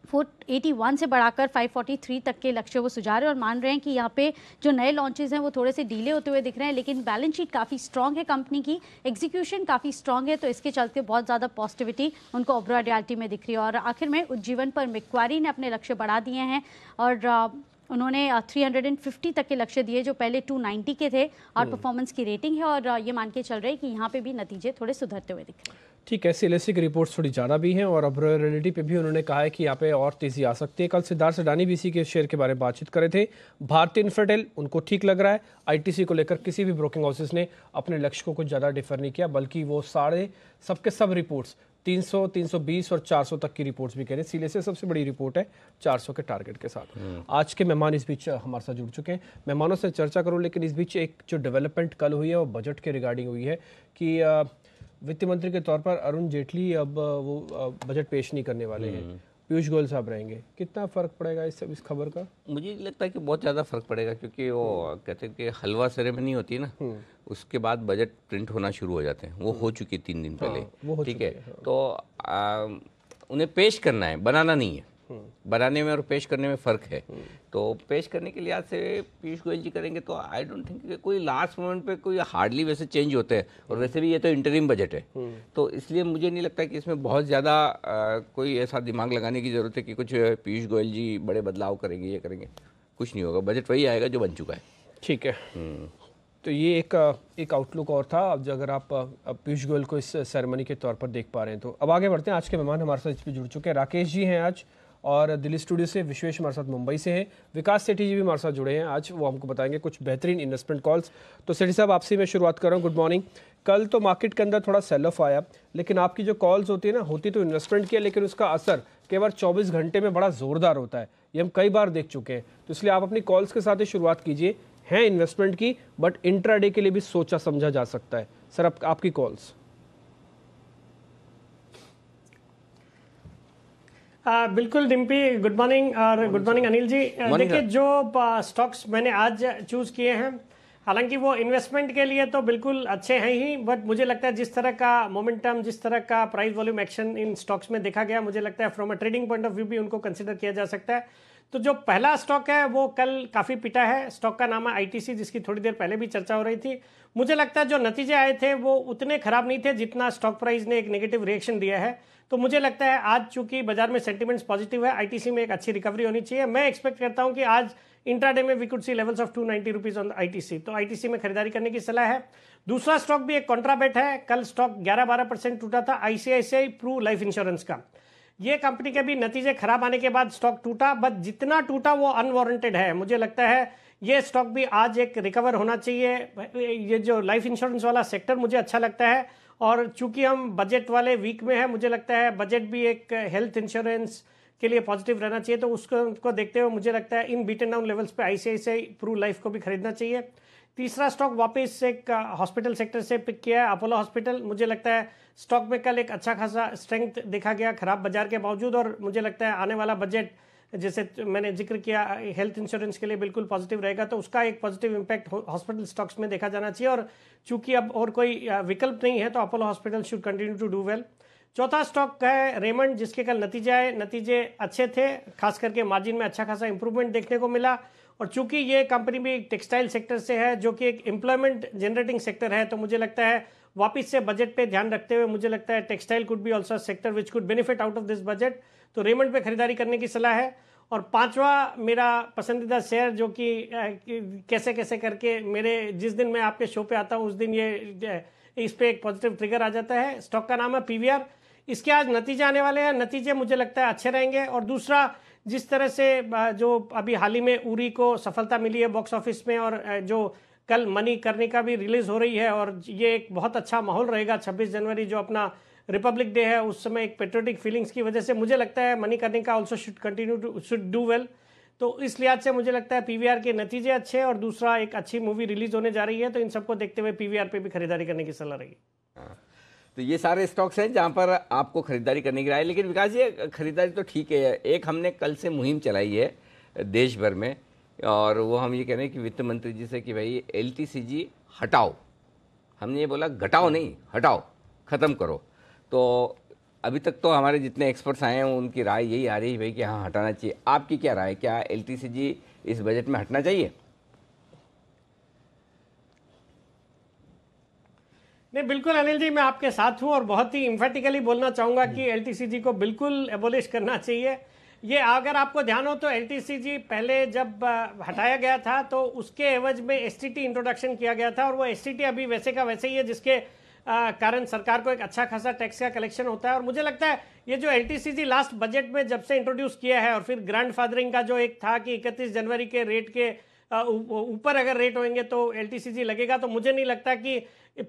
481 से बढ़ाकर 543 तक के लक्ष्य वो सुझा रहे हैं और मान रहे हैं कि यहाँ पे जो नए लॉन्चेस हैं वो थोड़े से डिले होते हुए दिख रहे हैं, लेकिन बैलेंस शीट काफ़ी स्ट्रांग है कंपनी की, एग्जीक्यूशन काफ़ी स्ट्रांग है, तो इसके चलते बहुत ज़्यादा पॉजिटिविटी उनको ओबरॉय रियल्टी में दिख रही है। और आखिर में उज्जीवन पर मैक्वारी ने अपने लक्ष्य बढ़ा दिए हैं और उन्होंने 350 तक के लक्ष्य दिए जो पहले 290 के थे। आउट परफॉर्मेंस की रेटिंग है और ये मान के चल रहे हैं कि यहाँ पे भी नतीजे थोड़े सुधरते हुए दिख रहे हैं। ठीक है, CLSA की रिपोर्ट्स थोड़ी ज़्यादा भी हैं और ओबरॉय रियल्टी पे भी उन्होंने कहा है कि यहाँ पे और तेज़ी आ सकती है। कल सिद्धार्थ सडानी भी इसी के शेयर के बारे में बातचीत कर रहे थे। भारतीय इंफ्राटेल उनको ठीक लग रहा है। ITC को लेकर किसी भी ब्रोकिंग हाउसेस ने अपने लक्ष्य को कुछ ज़्यादा डिफर नहीं किया, बल्कि वो सबके सब रिपोर्ट्स 300, 320 और 400 तक की रिपोर्ट्स भी कह रहे हैं। CLSA सबसे बड़ी रिपोर्ट है 400 के टारगेट के साथ। आज के मेहमान इस बीच हमारे साथ जुड़ चुके हैं, मेहमानों से चर्चा करूं, लेकिन इस बीच एक जो डेवलपमेंट कल हुई है वो बजट के रिगार्डिंग हुई है कि वित्त मंत्री के तौर पर अरुण जेटली अब वो बजट पेश नहीं करने वाले हैं, पीयूष गोयल साहब रहेंगे। कितना फ़र्क पड़ेगा इस खबर का? मुझे लगता है कि बहुत ज़्यादा फर्क पड़ेगा क्योंकि वो कहते हैं कि हलवा सेरेमनी होती है ना, उसके बाद बजट प्रिंट होना शुरू हो जाते हैं। वो हो चुकी 3 दिन पहले, ठीक है। तो उन्हें पेश करना है, बनाना नहीं है। बनाने में और पेश करने में फ़र्क है। तो पेश करने के लिहाज से पीयूष गोयल जी करेंगे तो आई डोंट थिंक कोई लास्ट मोमेंट पे कोई हार्डली वैसे चेंज होते हैं, और वैसे भी ये तो इंटरिम बजट है, तो इसलिए मुझे नहीं लगता कि इसमें बहुत ज़्यादा कोई ऐसा दिमाग लगाने की ज़रूरत है कि कुछ पीयूष गोयल जी बड़े बदलाव करेंगे, ये करेंगे। कुछ नहीं होगा, बजट वही आएगा जो बन चुका है। ठीक है, तो ये एक आउटलुक और था। अब अगर आप पीयूष गोयल को इस सेरेमनी के तौर पर देख पा रहे हैं तो अब आगे बढ़ते हैं। आज के मेहमान हमारे साथ इस पर जुड़ चुके हैं। राकेश जी हैं आज, और दिल्ली स्टूडियो से विश्वेश हमारे साथ मुंबई से हैं। विकास सेठी जी भी हमारे साथ जुड़े हैं आज, वो हमको बताएंगे कुछ बेहतरीन इन्वेस्टमेंट कॉल्स। तो सेठी साहब, आपसे मैं शुरुआत कर रहा हूँ। Good morning. कल तो मार्केट के अंदर थोड़ा सेल ऑफ आया, लेकिन आपकी जो कॉल्स होती है ना, होती तो इन्वेस्टमेंट की है, लेकिन उसका असर केवल 24 घंटे में बड़ा ज़ोरदार होता है। ये हम कई बार देख चुके हैं, तो इसलिए आप अपनी कॉल्स के साथ ही शुरुआत कीजिए। हैं इन्वेस्टमेंट की, बट इंट्राडे के लिए भी सोचा समझा जा सकता है। सर, आपकी कॉल्स। बिल्कुल डिम्पी, गुड मॉर्निंग। और गुड मॉर्निंग अनिल जी। देखिए, जो स्टॉक्स मैंने आज चूज किए हैं, हालांकि वो इन्वेस्टमेंट के लिए तो बिल्कुल अच्छे हैं ही, बट मुझे लगता है जिस तरह का मोमेंटम, जिस तरह का price volume action in stocks में देखा गया, मुझे लगता है from a trading point of view भी उनको कंसिडर किया जा सकता है। तो जो पहला स्टॉक है वो कल काफ़ी पिटा है। स्टॉक का नाम है ITC, जिसकी थोड़ी देर पहले भी चर्चा हो रही थी। मुझे लगता है जो नतीजे आए थे वो उतने खराब नहीं थे जितना स्टॉक प्राइस ने एक नेगेटिव रिएक्शन दिया है। तो मुझे लगता है आज चूंकि बाजार में सेंटिमेंट्स पॉजिटिव है, ITC में एक अच्छी रिकवरी होनी चाहिए। मैं एक्सपेक्ट करता हूं कि आज इंट्राडे में we could see levels of 290 rupees on ITC, तो ITC में खरीदारी करने की सलाह है। दूसरा स्टॉक भी एक कॉन्ट्राबेट है। कल स्टॉक 11-12% टूटा था, ICICI प्रू लाइफ इंश्योरेंस का। ये कंपनी के भी नतीजे खराब आने के बाद स्टॉक टूटा, बट जितना टूटा वो अनवारंटेड है। मुझे लगता है ये स्टॉक भी आज एक रिकवर होना चाहिए। ये जो लाइफ इंश्योरेंस वाला सेक्टर मुझे अच्छा लगता है, और चूंकि हम बजट वाले वीक में है, मुझे लगता है बजट भी एक हेल्थ इंश्योरेंस के लिए पॉजिटिव रहना चाहिए। तो उसको देखते हुए मुझे लगता है इन बीटन डाउन लेवल्स पे ICICI प्रू लाइफ को भी खरीदना चाहिए। तीसरा स्टॉक वापस एक हॉस्पिटल सेक्टर से पिक किया है, अपोलो हॉस्पिटल। मुझे लगता है स्टॉक में कल एक अच्छा खासा स्ट्रेंथ देखा गया खराब बाजार के बावजूद, और मुझे लगता है आने वाला बजट, जैसे मैंने जिक्र किया, हेल्थ इंश्योरेंस के लिए बिल्कुल पॉजिटिव रहेगा, तो उसका एक पॉजिटिव इंपैक्ट हॉस्पिटल स्टॉक्स में देखा जाना चाहिए। और चूंकि अब और कोई विकल्प नहीं है, तो Apollo hospital should continue to do well. चौथा स्टॉक है रेमंड, जिसके कल नतीजे आए, नतीजे अच्छे थे, खास करके मार्जिन में अच्छा खासा इंप्रूवमेंट देखने को मिला। और चूंकि ये कंपनी भी टेक्सटाइल सेक्टर से है, जो कि एक एम्प्लॉयमेंट जनरेटिंग सेक्टर है, तो मुझे लगता है वापस से बजट पे ध्यान रखते हुए मुझे लगता है textile could be also sector which could benefit out of this budget, तो रेमंड पे खरीदारी करने की सलाह है। और पांचवा मेरा पसंदीदा शेयर, जो कि कैसे कैसे करके मेरे जिस दिन मैं आपके शो पे आता हूँ उस दिन ये इस पे एक पॉजिटिव ट्रिगर आ जाता है। स्टॉक का नाम है PVR। इसके आज नतीजे आने वाले हैं, नतीजे मुझे लगता है अच्छे रहेंगे। और दूसरा, जिस तरह से जो अभी हाल ही में उरी को सफलता मिली है बॉक्स ऑफिस में, और जो कल मनी करने का भी रिलीज हो रही है और ये एक बहुत अच्छा माहौल रहेगा 26 जनवरी जो अपना रिपब्लिक डे है उस समय एक पेट्रियोटिक फीलिंग्स की वजह से मुझे लगता है मनी करने का ऑल्सो शुड डू वेल। तो इस लिहाज से मुझे लगता है पीवीआर के नतीजे अच्छे हैं और दूसरा एक अच्छी मूवी रिलीज होने जा रही है, तो इन सबको देखते हुए पीवीआर पे भी खरीदारी करने की सलाह रहेगी। तो ये सारे स्टॉक्स हैं जहां पर आपको खरीदारी करने की राय। लेकिन विकास जी, खरीदारी तो ठीक है, एक हमने कल से मुहिम चलाई है देश भर में और वो हम ये कह रहे हैं कि वित्त मंत्री जी से कि भाई LTCG हटाओ। हमने ये बोला घटाओ नहीं, हटाओ, ख़त्म करो। तो अभी तक तो हमारे जितने एक्सपर्ट्स आए हैं उनकी राय यही आ रही है भाई कि हाँ हटाना चाहिए। आपकी क्या राय, क्या LTCG इस बजट में हटना चाहिए? नहीं, बिल्कुल अनिल जी, मैं आपके साथ हूं और बहुत ही इम्फेटिकली बोलना चाहूंगा कि LTCG को बिल्कुल एबोलिश करना चाहिए। ये अगर आपको ध्यान हो तो LTCG पहले जब हटाया गया था तो उसके एवज में STT इंट्रोडक्शन किया गया था और वो STT अभी वैसे का वैसे ही है, जिसके कारण सरकार को एक अच्छा खासा टैक्स का कलेक्शन होता है। और मुझे लगता है ये जो LTCG लास्ट बजट में जब से इंट्रोड्यूस किया है और फिर ग्रैंड फादरिंग का जो एक था कि 31 जनवरी के रेट के ऊपर अगर रेट होंगे तो LTCG लगेगा, तो मुझे नहीं लगता कि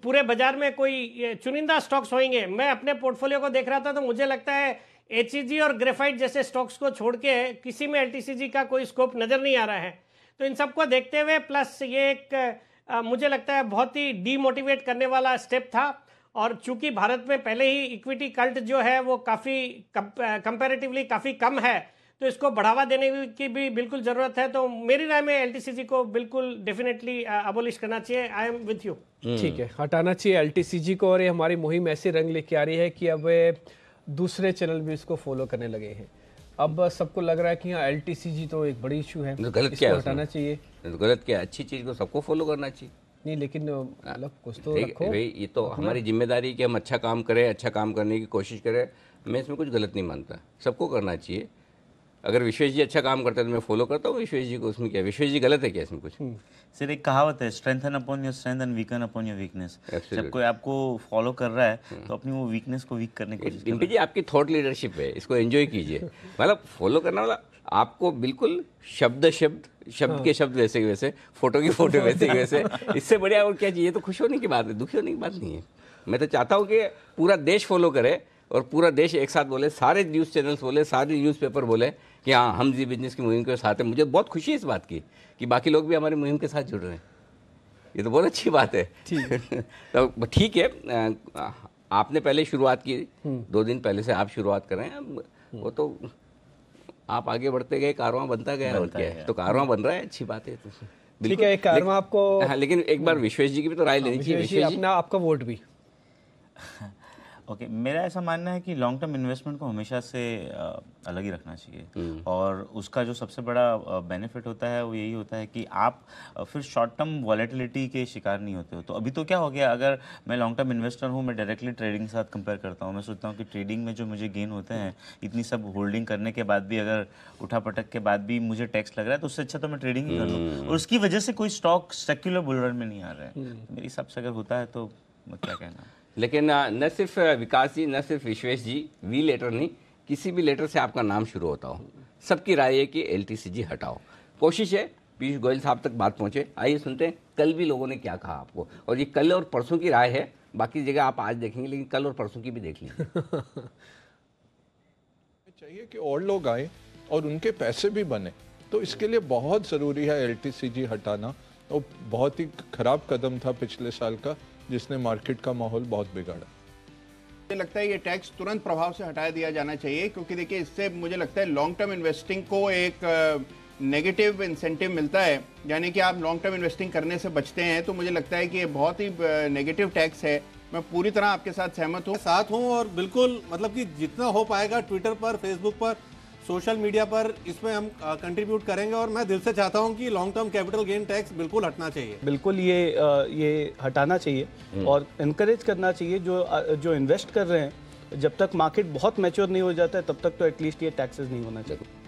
पूरे बाजार में कोई चुनिंदा स्टॉक्स होंगे। मैं अपने पोर्टफोलियो को देख रहा था तो मुझे लगता है HEG और ग्रेफाइट जैसे स्टॉक्स को छोड़ के किसी में LTCG का कोई स्कोप नजर नहीं आ रहा है। तो इन सबको देखते हुए प्लस ये एक मुझे लगता है बहुत ही डीमोटिवेट करने वाला स्टेप था और चूंकि भारत में पहले ही इक्विटी कल्ट जो है वो काफ़ी कंपैरेटिवली काफ़ी कम है, तो इसको बढ़ावा देने की भी बिल्कुल ज़रूरत है। तो मेरी राय में LTCG को बिल्कुल डेफिनेटली अबोलिश करना चाहिए। I am with you. ठीक है, हटाना चाहिए LTCG को। और ये हमारी मुहिम ऐसे रंग लेके आ रही है कि अब दूसरे चैनल भी इसको फॉलो करने लगे हैं। अब सबको लग रहा है कि हाँ LTCG तो एक बड़ी इशू है, तो गलत क्या है, हटाना चाहिए। तो गलत क्या है? अच्छी चीज़ को सबको फॉलो करना चाहिए। नहीं, लेकिन मतलब कुछ तो रखो भाई, ये तो हमारी जिम्मेदारी है कि हम अच्छा काम करें, अच्छा काम करने की कोशिश करें। मैं इसमें कुछ गलत नहीं मानता, सबको करना चाहिए। अगर विश्वेश जी अच्छा काम करते हैं तो मैं फॉलो करता हूँ विश्वेश जी को। उसमें क्या, विश्वेश जी गलत है क्या इसमें कुछ? सर एक कहावत है, strengthen upon your strength and weaken upon your weakness. जब कोई आपको फॉलो कर रहा है तो अपनी वो वीकनेस को वीक करने की कोशिश डिम्पी जी, आपकी थॉट लीडरशिप है, इसको एंजॉय कीजिए। मतलब फॉलो करना वाला आपको बिल्कुल शब्द के शब्द वैसे के वैसे, फोटो की फोटो वैसे के वैसे, इससे बढ़िया और क्या चाहिए? तो खुश होने की बात है, दुखी होने की बात नहीं है। मैं तो चाहता हूँ कि पूरा देश फॉलो करे और पूरा देश एक साथ बोले, सारे न्यूज़ चैनल्स बोले, सारे न्यूज़पेपर बोले कि हाँ हम जी बिजनेस की मुहिम के साथ हैं। मुझे बहुत खुशी है इस बात की कि बाकी लोग भी हमारी मुहिम के साथ जुड़ रहे हैं। ये तो बहुत अच्छी बात है। तो ठीक है, आपने पहले शुरुआत की, 2 दिन पहले से आप शुरुआत कर रहे हैं, वो तो आप आगे बढ़ते गए, कारवां बनता गया और क्या है। तो कारवां बन रहा है, अच्छी बात है। ठीक है, एक कारवां आपको। हाँ, लेकिन एक बार विश्वेश जी की भी तो राय लेनी चाहिए। विश्वेश जी, अपना आपका वोट भी। ओके, मेरा ऐसा मानना है कि लॉन्ग टर्म इन्वेस्टमेंट को हमेशा से अलग ही रखना चाहिए और उसका जो सबसे बड़ा बेनिफिट होता है वो यही होता है कि आप फिर शॉर्ट टर्म वॉलेटिलिटी के शिकार नहीं होते हो। तो अभी तो क्या हो गया, अगर मैं लॉन्ग टर्म इन्वेस्टर हूँ, मैं डायरेक्टली ट्रेडिंग के साथ कंपेयर करता हूँ, मैं सोचता हूँ कि ट्रेडिंग में जो मुझे गेन होते हैं, इतनी सब होल्डिंग करने के बाद भी, अगर उठा पटक के बाद भी मुझे टैक्स लग रहा है, तो उससे अच्छा तो मैं ट्रेडिंग ही कर लूँ और उसकी वजह से कोई स्टॉक सेक्युलर बुल रन में नहीं आ रहा है। मेरे हिसाब से अगर होता है तो क्या कहना। लेकिन न सिर्फ विकास जी, न सिर्फ विश्वेश जी, वी लेटर नहीं, किसी भी लेटर से आपका नाम शुरू होता हो, सबकी राय है कि LTCG हटाओ। कोशिश है पीयूष गोयल साहब तक बात पहुंचे। आइए सुनते हैं कल भी लोगों ने क्या कहा आपको। और ये कल और परसों की राय है, बाकी जगह आप आज देखेंगे, लेकिन कल और परसों की भी देख लीजिए। चाहिए कि और लोग आए और उनके पैसे भी बने, तो इसके लिए बहुत ज़रूरी है LTCG हटाना। और बहुत ही खराब कदम था पिछले साल का, जिसने मार्केट का माहौल बहुत बिगाड़ा। मुझे लगता है ये टैक्स तुरंत प्रभाव से हटा दिया जाना चाहिए, क्योंकि देखिए इससे मुझे लगता है लॉन्ग टर्म इन्वेस्टिंग को एक नेगेटिव इंसेंटिव मिलता है, यानी कि आप लॉन्ग टर्म इन्वेस्टिंग करने से बचते हैं। तो मुझे लगता है कि ये बहुत ही नेगेटिव टैक्स है। मैं पूरी तरह आपके साथ सहमत हूँ और बिल्कुल मतलब कि जितना हो पाएगा ट्विटर पर, फेसबुक पर, सोशल मीडिया पर इसमें हम कंट्रीब्यूट करेंगे। और मैं दिल से चाहता हूं कि long term capital gain tax बिल्कुल हटना चाहिए। बिल्कुल ये हटाना चाहिए और इनकरेज करना चाहिए जो इन्वेस्ट कर रहे हैं। जब तक मार्केट बहुत मैच्योर नहीं हो जाता है तब तक तो एटलीस्ट ये टैक्सेस नहीं होना चाहिए।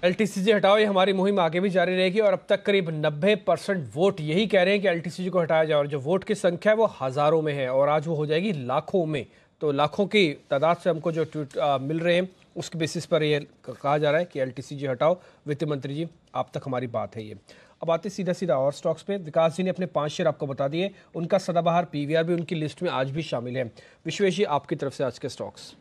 LTCG हटाओ, ये हमारी मुहिम आगे भी जारी रहेगी और अब तक करीब 90% वोट यही कह रहे हैं कि LTCG को हटाया जाए और जो वोट की संख्या है वो हज़ारों में है और आज वो हो जाएगी लाखों में। तो लाखों की तादाद से हमको जो ट्वीट मिल रहे हैं उसके बेसिस पर ये कहा जा रहा है कि LTCG हटाओ। वित्त मंत्री जी, आप तक हमारी बात है ये। अब आते सीधा सीधा और स्टॉक्स पे। विकास जी ने अपने 5 शेयर आपको बता दिए, उनका सदाबहार पीवीआर भी उनकी लिस्ट में आज भी शामिल है। विश्वेश जी, आपकी तरफ से आज के स्टॉक्स।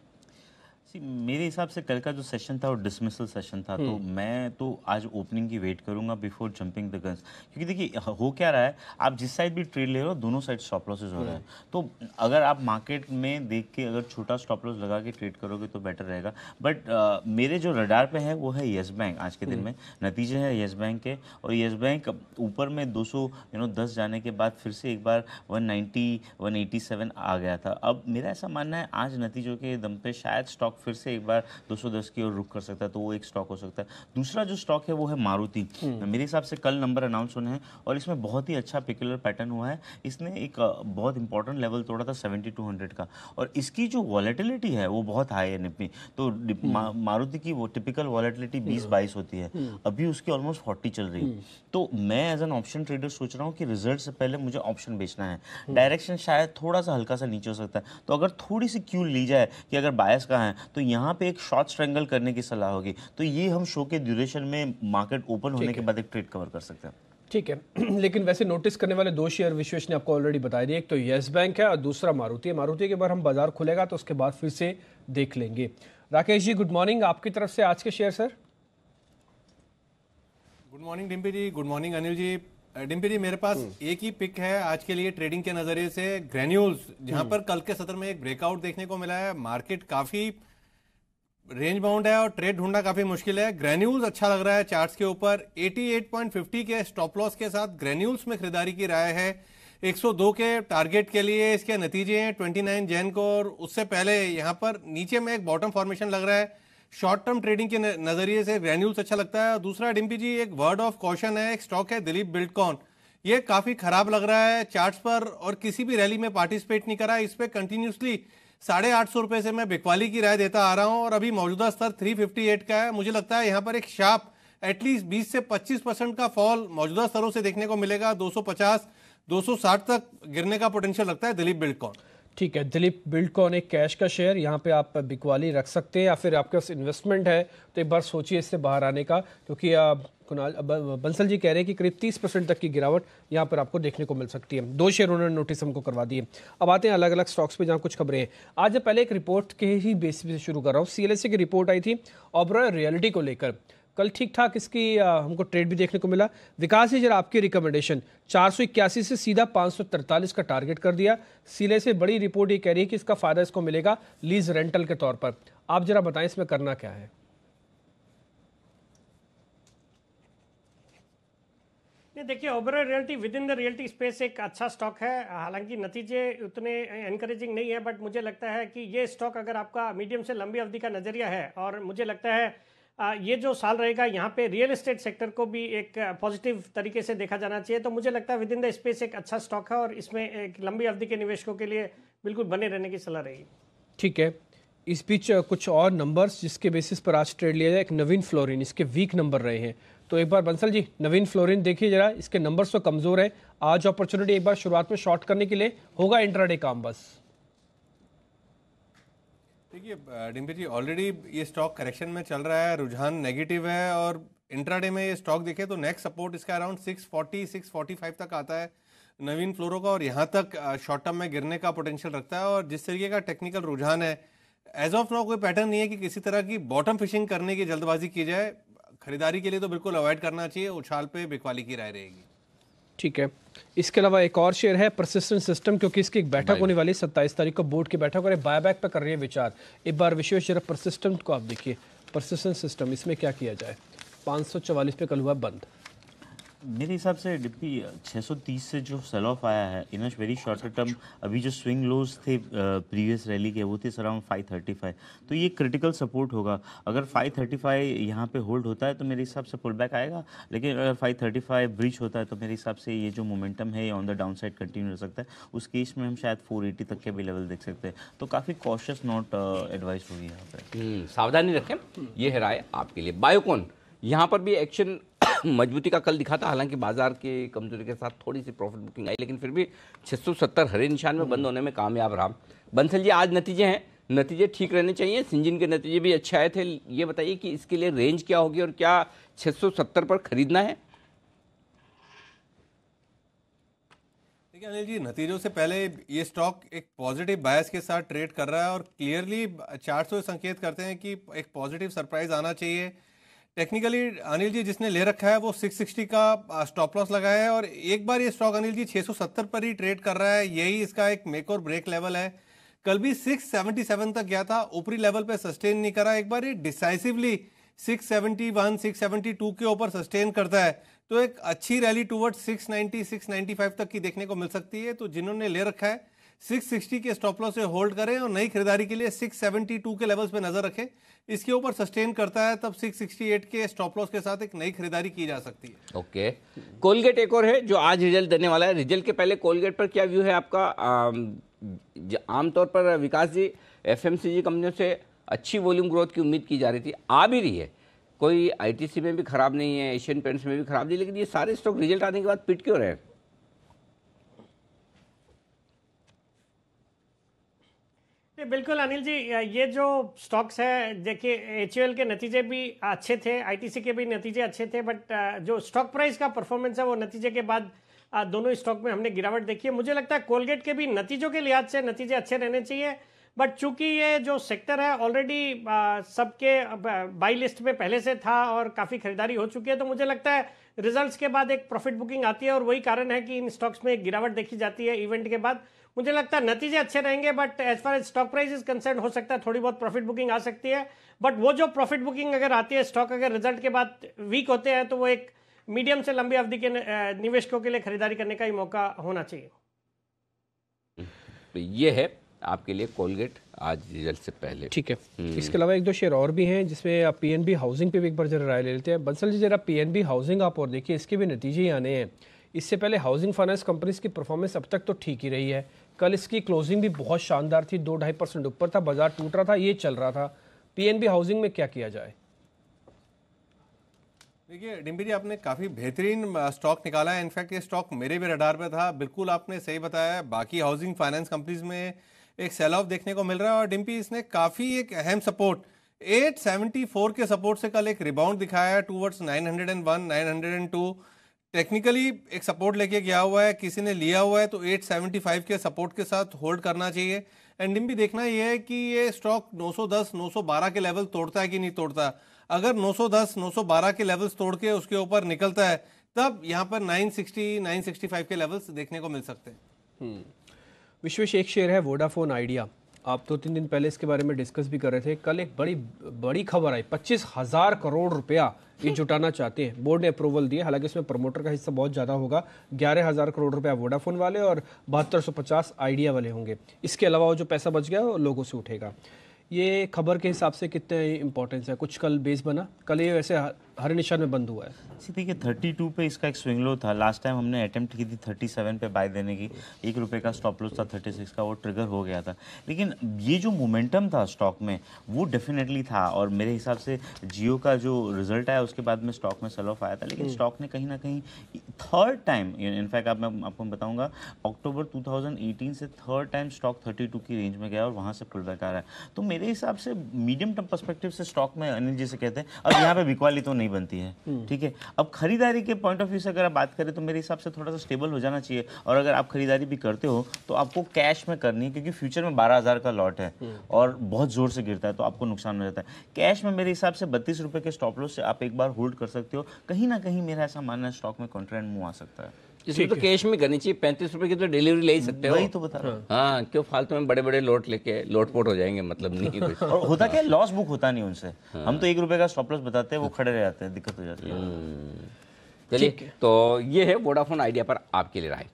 मेरे हिसाब से कल का जो सेशन था वो डिसमिसल सेशन था, तो मैं तो आज ओपनिंग की वेट करूंगा बिफोर जंपिंग द गन्स, क्योंकि देखिए हो क्या रहा है, आप जिस साइड भी ट्रेड ले रहे हो दोनों साइड स्टॉप लॉसेस हो रहा है। तो अगर आप मार्केट में देख के अगर छोटा स्टॉप लॉस लगा के ट्रेड करोगे तो बेटर रहेगा। बट मेरे जो रडार पे है वो है येस बैंक। आज के दिन में नतीजे हैं येस बैंक के, और येस बैंक ऊपर में 210 जाने के बाद फिर से एक बार 190 187 आ गया था। अब मेरा ऐसा मानना है आज नतीजों के दम पे शायद स्टॉक फिर से एक बार 210 की ओर रुक कर सकता है, तो वो एक स्टॉक हो सकता है। दूसरा जो स्टॉक है वो है मारुति। मेरे हिसाब से कल नंबर अनाउंस होने हैं और इसमें बहुत ही अच्छा पिकुलर पैटर्न हुआ है। इसने एक बहुत इंपॉर्टेंट लेवल तोड़ा था 7200 का, और इसकी जो वॉलेटिलिटी है वो बहुत हाई है निफ्टी। तो मारुति की वो टिपिकल वॉलेटिलिटी 20-22 होती है, अभी उसकी ऑलमोस्ट 40 चल रही है। तो मैं एज एन ऑप्शन ट्रेडर सोच रहा हूँ कि रिजल्ट से पहले मुझे ऑप्शन बेचना है। डायरेक्शन शायद थोड़ा सा हल्का सा नीचे हो सकता है, तो अगर थोड़ी सी क्यू ली जाए कि अगर बायस कहाँ है तो यहाँ पे एक शॉर्ट स्ट्रेंगल करने की सलाह होगी। तो ये हम शो के ड्यूरेशन में मार्केट ओपन होने के बाद एक ट्रेड कवर कर सकते हैं। ठीक है लेकिन वैसे नोटिस करने वाले 2 शेयर विश्वेश ने आपको ऑलरेडी बता दिए, एक तो येस बैंक है और दूसरा मारुति है। मारुति के बाद हम बाजार खुलेगा तो उसके बाद फिर से देख लेंगे। राकेश जी, गुड मॉर्निंग, आपकी तरफ से आज के share sir. Good morning Dimpy ji, good morning Anil ji. Dimpy ji, मेरे पास एक ही पिक है आज के लिए ट्रेडिंग के नजरिए से, ग्रेन्यूल्स, जहां पर कल के सत्र में एक ब्रेकआउट देखने को मिला है। मार्केट काफी रेंज बाउंड है और ट्रेड ढूंढना काफी मुश्किल है। ग्रेन्यूल्स अच्छा लग रहा है चार्ट्स के ऊपर। 88.50 के स्टॉप लॉस के साथ ग्रेन्यूल्स में खरीदारी की राय है। 102 के टारगेट के लिए इसके नतीजे हैं 29 जैन को, और उससे पहले यहाँ पर नीचे में एक बॉटम फॉर्मेशन लग रहा है। शॉर्ट टर्म ट्रेडिंग के नजरिए से ग्रेन्यूल्स अच्छा लगता है। और दूसरा डिम्पी जी, एक वर्ड ऑफ कॉशन है, एक स्टॉक है दिलीप बिल्डकॉन। ये काफी खराब लग रहा है चार्ट्स पर और किसी भी रैली में पार्टिसिपेट नहीं करा। इस पे कंटिन्यूसली 850 रुपए से मैं बिकवाली की राय देता आ रहा हूं और अभी मौजूदा स्तर 358 का है। मुझे लगता है यहां पर एक शार्प एटलीस्ट 20 से 25% का फॉल मौजूदा स्तरों से देखने को मिलेगा। 250 260 तक गिरने का पोटेंशियल लगता है दिलीप बिल्डकॉन। ठीक है, दिलीप बिल्डकॉन एक कैश का शेयर, यहाँ पे आप बिकवाली रख सकते हैं, या फिर आपके पास इन्वेस्टमेंट है तो एक बार सोचिए इससे बाहर आने का, क्योंकि कुणाल बंसल जी कह रहे हैं कि करीब 30% तक की गिरावट यहाँ पर आपको देखने को मिल सकती है। 2 शेयर उन्होंने नोटिस हमको करवा दिए। अब आते हैं अलग अलग स्टॉक्स पे जहाँ कुछ खबरें हैं। आज पहले एक रिपोर्ट के ही बेसिस से शुरू कर रहा हूँ। CLSA की रिपोर्ट आई थी ओबरॉय रियलिटी को लेकर, कल ठीक ठाक इसकी हमको ट्रेड भी देखने को मिला। विकास जी, जरा आपकी रिकमेंडेशन, 481 से सीधा 543 का टारगेट कर दिया। CLSA बड़ी रिपोर्ट ये कह रही है कि इसका फायदा इसको मिलेगा लीज रेंटल के तौर पर। आप जरा बताएं इसमें करना क्या है। देखिए, Oberoi realty with in the realty space एक अच्छा स्टॉक है। हालांकि नतीजे उतने एनकरेजिंग नहीं है, बट मुझे लगता है कि ये स्टॉक अगर आपका मीडियम से लंबी अवधि का नजरिया है, और मुझे लगता है ये जो साल रहेगा यहाँ पे रियल एस्टेट सेक्टर को भी एक पॉजिटिव तरीके से देखा जाना चाहिए। तो मुझे लगता है विद इन द स्पेस एक अच्छा स्टॉक है और इसमें एक लंबी अवधि के निवेशकों के लिए बिल्कुल बने रहने की सलाह रहेगी। ठीक है, इस बीच कुछ और नंबर्स जिसके बेसिस पर आज ट्रेड लिया जाए। एक नवीन फ्लोरिन, इसके वीक नंबर रहे हैं, तो एक बार बंसल जी नवीन फ्लोरिन देखिए जरा, इसके नंबर्स तो कमजोर है। आज अपॉर्चुनिटी एक बार शुरुआत में शॉर्ट करने के लिए होगा इंट्राडे काम बस। देखिए डिम्पी जी, ऑलरेडी ये स्टॉक करेक्शन में चल रहा है, रुझान नेगेटिव है, और इंट्राडे में ये स्टॉक देखे तो नेक्स्ट सपोर्ट इसका अराउंड 640 645 तक आता है नवीन फ्लोरो का, और यहाँ तक शॉर्ट टर्म में गिरने का पोटेंशियल रखता है। और जिस तरीके का टेक्निकल रुझान है, एज ऑफ नाउ कोई पैटर्न नहीं है कि किसी तरह की बॉटम फिशिंग करने की जल्दबाजी की जाए। खरीदारी के लिए तो बिल्कुल अवॉइड करना चाहिए, उछाल पे बिकवाली की राय रहेगी। ठीक है, इसके अलावा एक और शेयर है परसिस्टेंट सिस्टम, क्योंकि इसकी एक बैठक होने वाली 27 तारीख को बोर्ड की बैठक, और बायबैक पे कर रही है विचार। एक बार विशेष जरा परसिस्टेंट को आप देखिए, परसिस्टेंट सिस्टम, इसमें क्या किया जाए। 544 पे कल हुआ बंद। मेरे हिसाब से डिप्पी 630 से जो सेल ऑफ आया है इन वेरी शॉर्ट टर्म, अभी जो स्विंग लोज थे प्रीवियस रैली के वो थे अराउंड 535, तो ये क्रिटिकल सपोर्ट होगा। अगर 535 यहाँ पे होल्ड होता है तो मेरे हिसाब से पुल बैक आएगा, लेकिन अगर 535 ब्रीच होता है तो मेरे हिसाब से ये जो मोमेंटम है ये on the down side continue रह सकता है। उस केस में हम शायद 480 तक के भी लेवल देख सकते हैं, तो काफ़ी कॉशियस नोट एडवाइस होगी यहाँ पे। सावधानी रखें, ये है राय आपके लिए। बायोकॉन यहाँ पर भी एक्शन मजबूती का कल दिखा था, हालांकि बाजार के कमजोरी के साथ थोड़ी सी प्रॉफिट बुकिंग आई, लेकिन फिर भी 670 हरे निशान में बंद होने में कामयाब रहा। बंसल जी, आज नतीजे हैं, नतीजे ठीक रहने चाहिए। सिंजिन के नतीजे भी अच्छे आए थे, ये बताइए कि इसके लिए रेंज क्या होगी और क्या 670 पर खरीदना है? देखिए अनिल जी, नतीजों से पहले ये स्टॉक एक पॉजिटिव बायस के साथ ट्रेड कर रहा है और क्लियरली चार्ट से संकेत करते हैं कि एक पॉजिटिव सरप्राइज आना चाहिए। टेक्निकली अनिल जी जिसने ले रखा है वो 660 का स्टॉप लॉस लगाया है और एक बार ये स्टॉक अनिल जी 670 पर ही ट्रेड कर रहा है, यही इसका एक मेक और ब्रेक लेवल है। कल भी 677 तक गया था, ऊपरी लेवल पे सस्टेन नहीं करा, एक बार ये डिसाइसिवली 671 672 के ऊपर सस्टेन करता है तो एक अच्छी रैली टुवर्ड 690 695 तक की देखने को मिल सकती है। तो जिन्होंने ले रखा है 660 के स्टॉप लॉस से होल्ड करें और नई खरीदारी के लिए 672 के लेवल्स पे नजर रखें। इसके ऊपर सस्टेन करता है तब 668 के स्टॉप लॉस के साथ एक नई खरीदारी की जा सकती है। ओके, कोलगेट एक और है जो आज रिजल्ट देने वाला है। रिजल्ट के पहले कोलगेट पर क्या व्यू है आपका? आमतौर पर विकास जी, एफएमसीजी कंपनियों से अच्छी वॉल्यूम ग्रोथ की उम्मीद की जा रही थी, आ भी रही है, कोई आईटीसी में भी खराब नहीं है, एशियन पेंट्स में भी खराब नहीं, लेकिन ये सारे स्टॉक रिजल्ट आने के बाद पिट क्यों रहे? बिल्कुल अनिल जी, ये जो स्टॉक्स है देखिए, एचयूएल के नतीजे भी अच्छे थे, आईटीसी के भी नतीजे अच्छे थे, बट जो स्टॉक प्राइस का परफॉर्मेंस है वो नतीजे के बाद दोनों स्टॉक में हमने गिरावट देखी है। मुझे लगता है कोलगेट के भी नतीजों के लिहाज से नतीजे अच्छे रहने चाहिए, बट चूंकि ये जो सेक्टर है ऑलरेडी सबके बाई लिस्ट में पहले से था और काफ़ी खरीदारी हो चुकी है, तो मुझे लगता है रिजल्ट्स के बाद एक प्रॉफिट बुकिंग आती है और वही कारण है कि इन स्टॉक्स में एक गिरावट देखी जाती है इवेंट के बाद। मुझे लगता है नतीजे अच्छे रहेंगे, but as far as stock price is concern हो सकता है थोड़ी बहुत प्रॉफिट बुकिंग आ सकती है, बट वो जो प्रॉफिट बुकिंग अगर आती है, स्टॉक अगर रिजल्ट के बाद वीक होते हैं तो वो एक मीडियम से लंबी अवधि के निवेशकों के लिए खरीदारी करने का ही मौका होना चाहिए। ये है आपके लिए कोलगेट आज रिजल्ट से पहले। ठीक है, इसके अलावा एक दो शेयर और भी हैं जिसमें पीएनबी हाउसिंग पे भी एक बार जरा राय ले लेते हैं। बंसल जी, जरा पीएनबी हाउसिंग आप और देखिए, इसके भी नतीजे ही आने हैं। इससे पहले हाउसिंग फाइनेंस कंपनीज की परफॉर्मेंस अब तक तो ठीक ही रही है, कल इसकी क्लोजिंग भी बहुत शानदार थी, 2-2.5% ऊपर था, बाजार टूट रहा था, ये चल रहा था। पीएनबी हाउसिंग में क्या किया जाए? देखिए डिम्पी जी, आपने काफ़ी बेहतरीन स्टॉक निकाला है। इनफैक्ट ये स्टॉक मेरे भी रडार पे था, बिल्कुल आपने सही बताया। बाकी हाउसिंग फाइनेंस कंपनीज में एक सेल ऑफ देखने को मिल रहा है और डिम्पी इसने काफ़ी एक अहम सपोर्ट 874 के सपोर्ट से कल एक रिबाउंड दिखाया है टूवर्ड्स 901 902। टेक्निकली एक सपोर्ट लेके गया हुआ है, किसी ने लिया हुआ है तो 875 के सपोर्ट के साथ होल्ड करना चाहिए। एंड डिम्पी देखना ये है कि ये स्टॉक 910 912 के लेवल तोड़ता है कि नहीं तोड़ता। अगर 910 912 के लेवल्स तोड़ के उसके ऊपर निकलता है तब यहाँ पर 960 965 के लेवल्स देखने को मिल सकते हैं। विश्वेश, एक शेयर है वोडाफोन आइडिया, आप 2-3 दिन पहले इसके बारे में डिस्कस भी कर रहे थे। कल एक बड़ी खबर आई, 25,000 करोड़ रुपया ये जुटाना चाहते हैं, बोर्ड ने अप्रूवल दिया। हालांकि इसमें प्रमोटर का हिस्सा बहुत ज़्यादा होगा, 11,000 करोड़ रुपया वोडाफोन वाले और 7250 आइडिया वाले होंगे। इसके अलावा वो जो पैसा बच गया वो लोगों से उठेगा। ये खबर के हिसाब से कितने इंपॉर्टेंस है? कुछ कल बेस बना, कल ये वैसे हर निशान में बंद हुआ है। देखिए 32 पे इसका एक स्विंग लो था, लास्ट टाइम हमने अटेम्प्ट की थी 37 पे बाय देने की, ₹1 का स्टॉप लॉस था 36 का, वो ट्रिगर हो गया था। लेकिन ये जो मोमेंटम था स्टॉक में वो डेफिनेटली था और मेरे हिसाब से जियो का जो रिजल्ट आया उसके बाद में स्टॉक में सेल ऑफ आया था, लेकिन स्टॉक ने कहीं ना कहीं थर्ड टाइम, इनफैक्ट मैं आपको बताऊंगा अक्टूबर 2018 से थर्ड टाइम स्टॉक 32 की रेंज में गया और वहाँ से पुल बैक आ रहा है। तो मेरे हिसाब से मीडियम टर्म पर्सपेक्टिव से स्टॉक में अनिल जी से कहते हैं अब यहाँ पे बिकवाली तो नहीं बनती है, ठीक है। अब खरीदारी के पॉइंट ऑफ व्यू से अगर आप बात करें तो मेरे हिसाब से थोड़ा सा स्टेबल हो जाना चाहिए और अगर आप खरीदारी भी करते हो तो आपको कैश में करनी है, क्योंकि फ्यूचर में 12,000 का लॉट है और बहुत जोर से गिरता है तो आपको नुकसान हो जाता है। कैश में मेरे हिसाब से 32 रुपए के स्टॉप लॉस से आप एक बार होल्ड कर सकते हो। कहीं ना कहीं मेरा ऐसा मानना है स्टॉक में कॉन्ट्रेंड मूव आ सकता है। इसमें तो कैश में करनी चाहिए, 35 रुपए की तो डिलीवरी ले ही सकते हो। वही तो बता रहा हूँ। हाँ, क्यों फालतू में बड़े बड़े लोट लेके लोटपोट हो जाएंगे, मतलब नहीं कुछ। और होता क्या, लॉस बुक होता नहीं उनसे। हम तो ₹1 का स्टॉप लॉस बताते हैं, वो खड़े रह जाते हैं, दिक्कत हो जाती है। चलिए, तो ये है वोडाफोन आइडिया पर आपके लिए राय।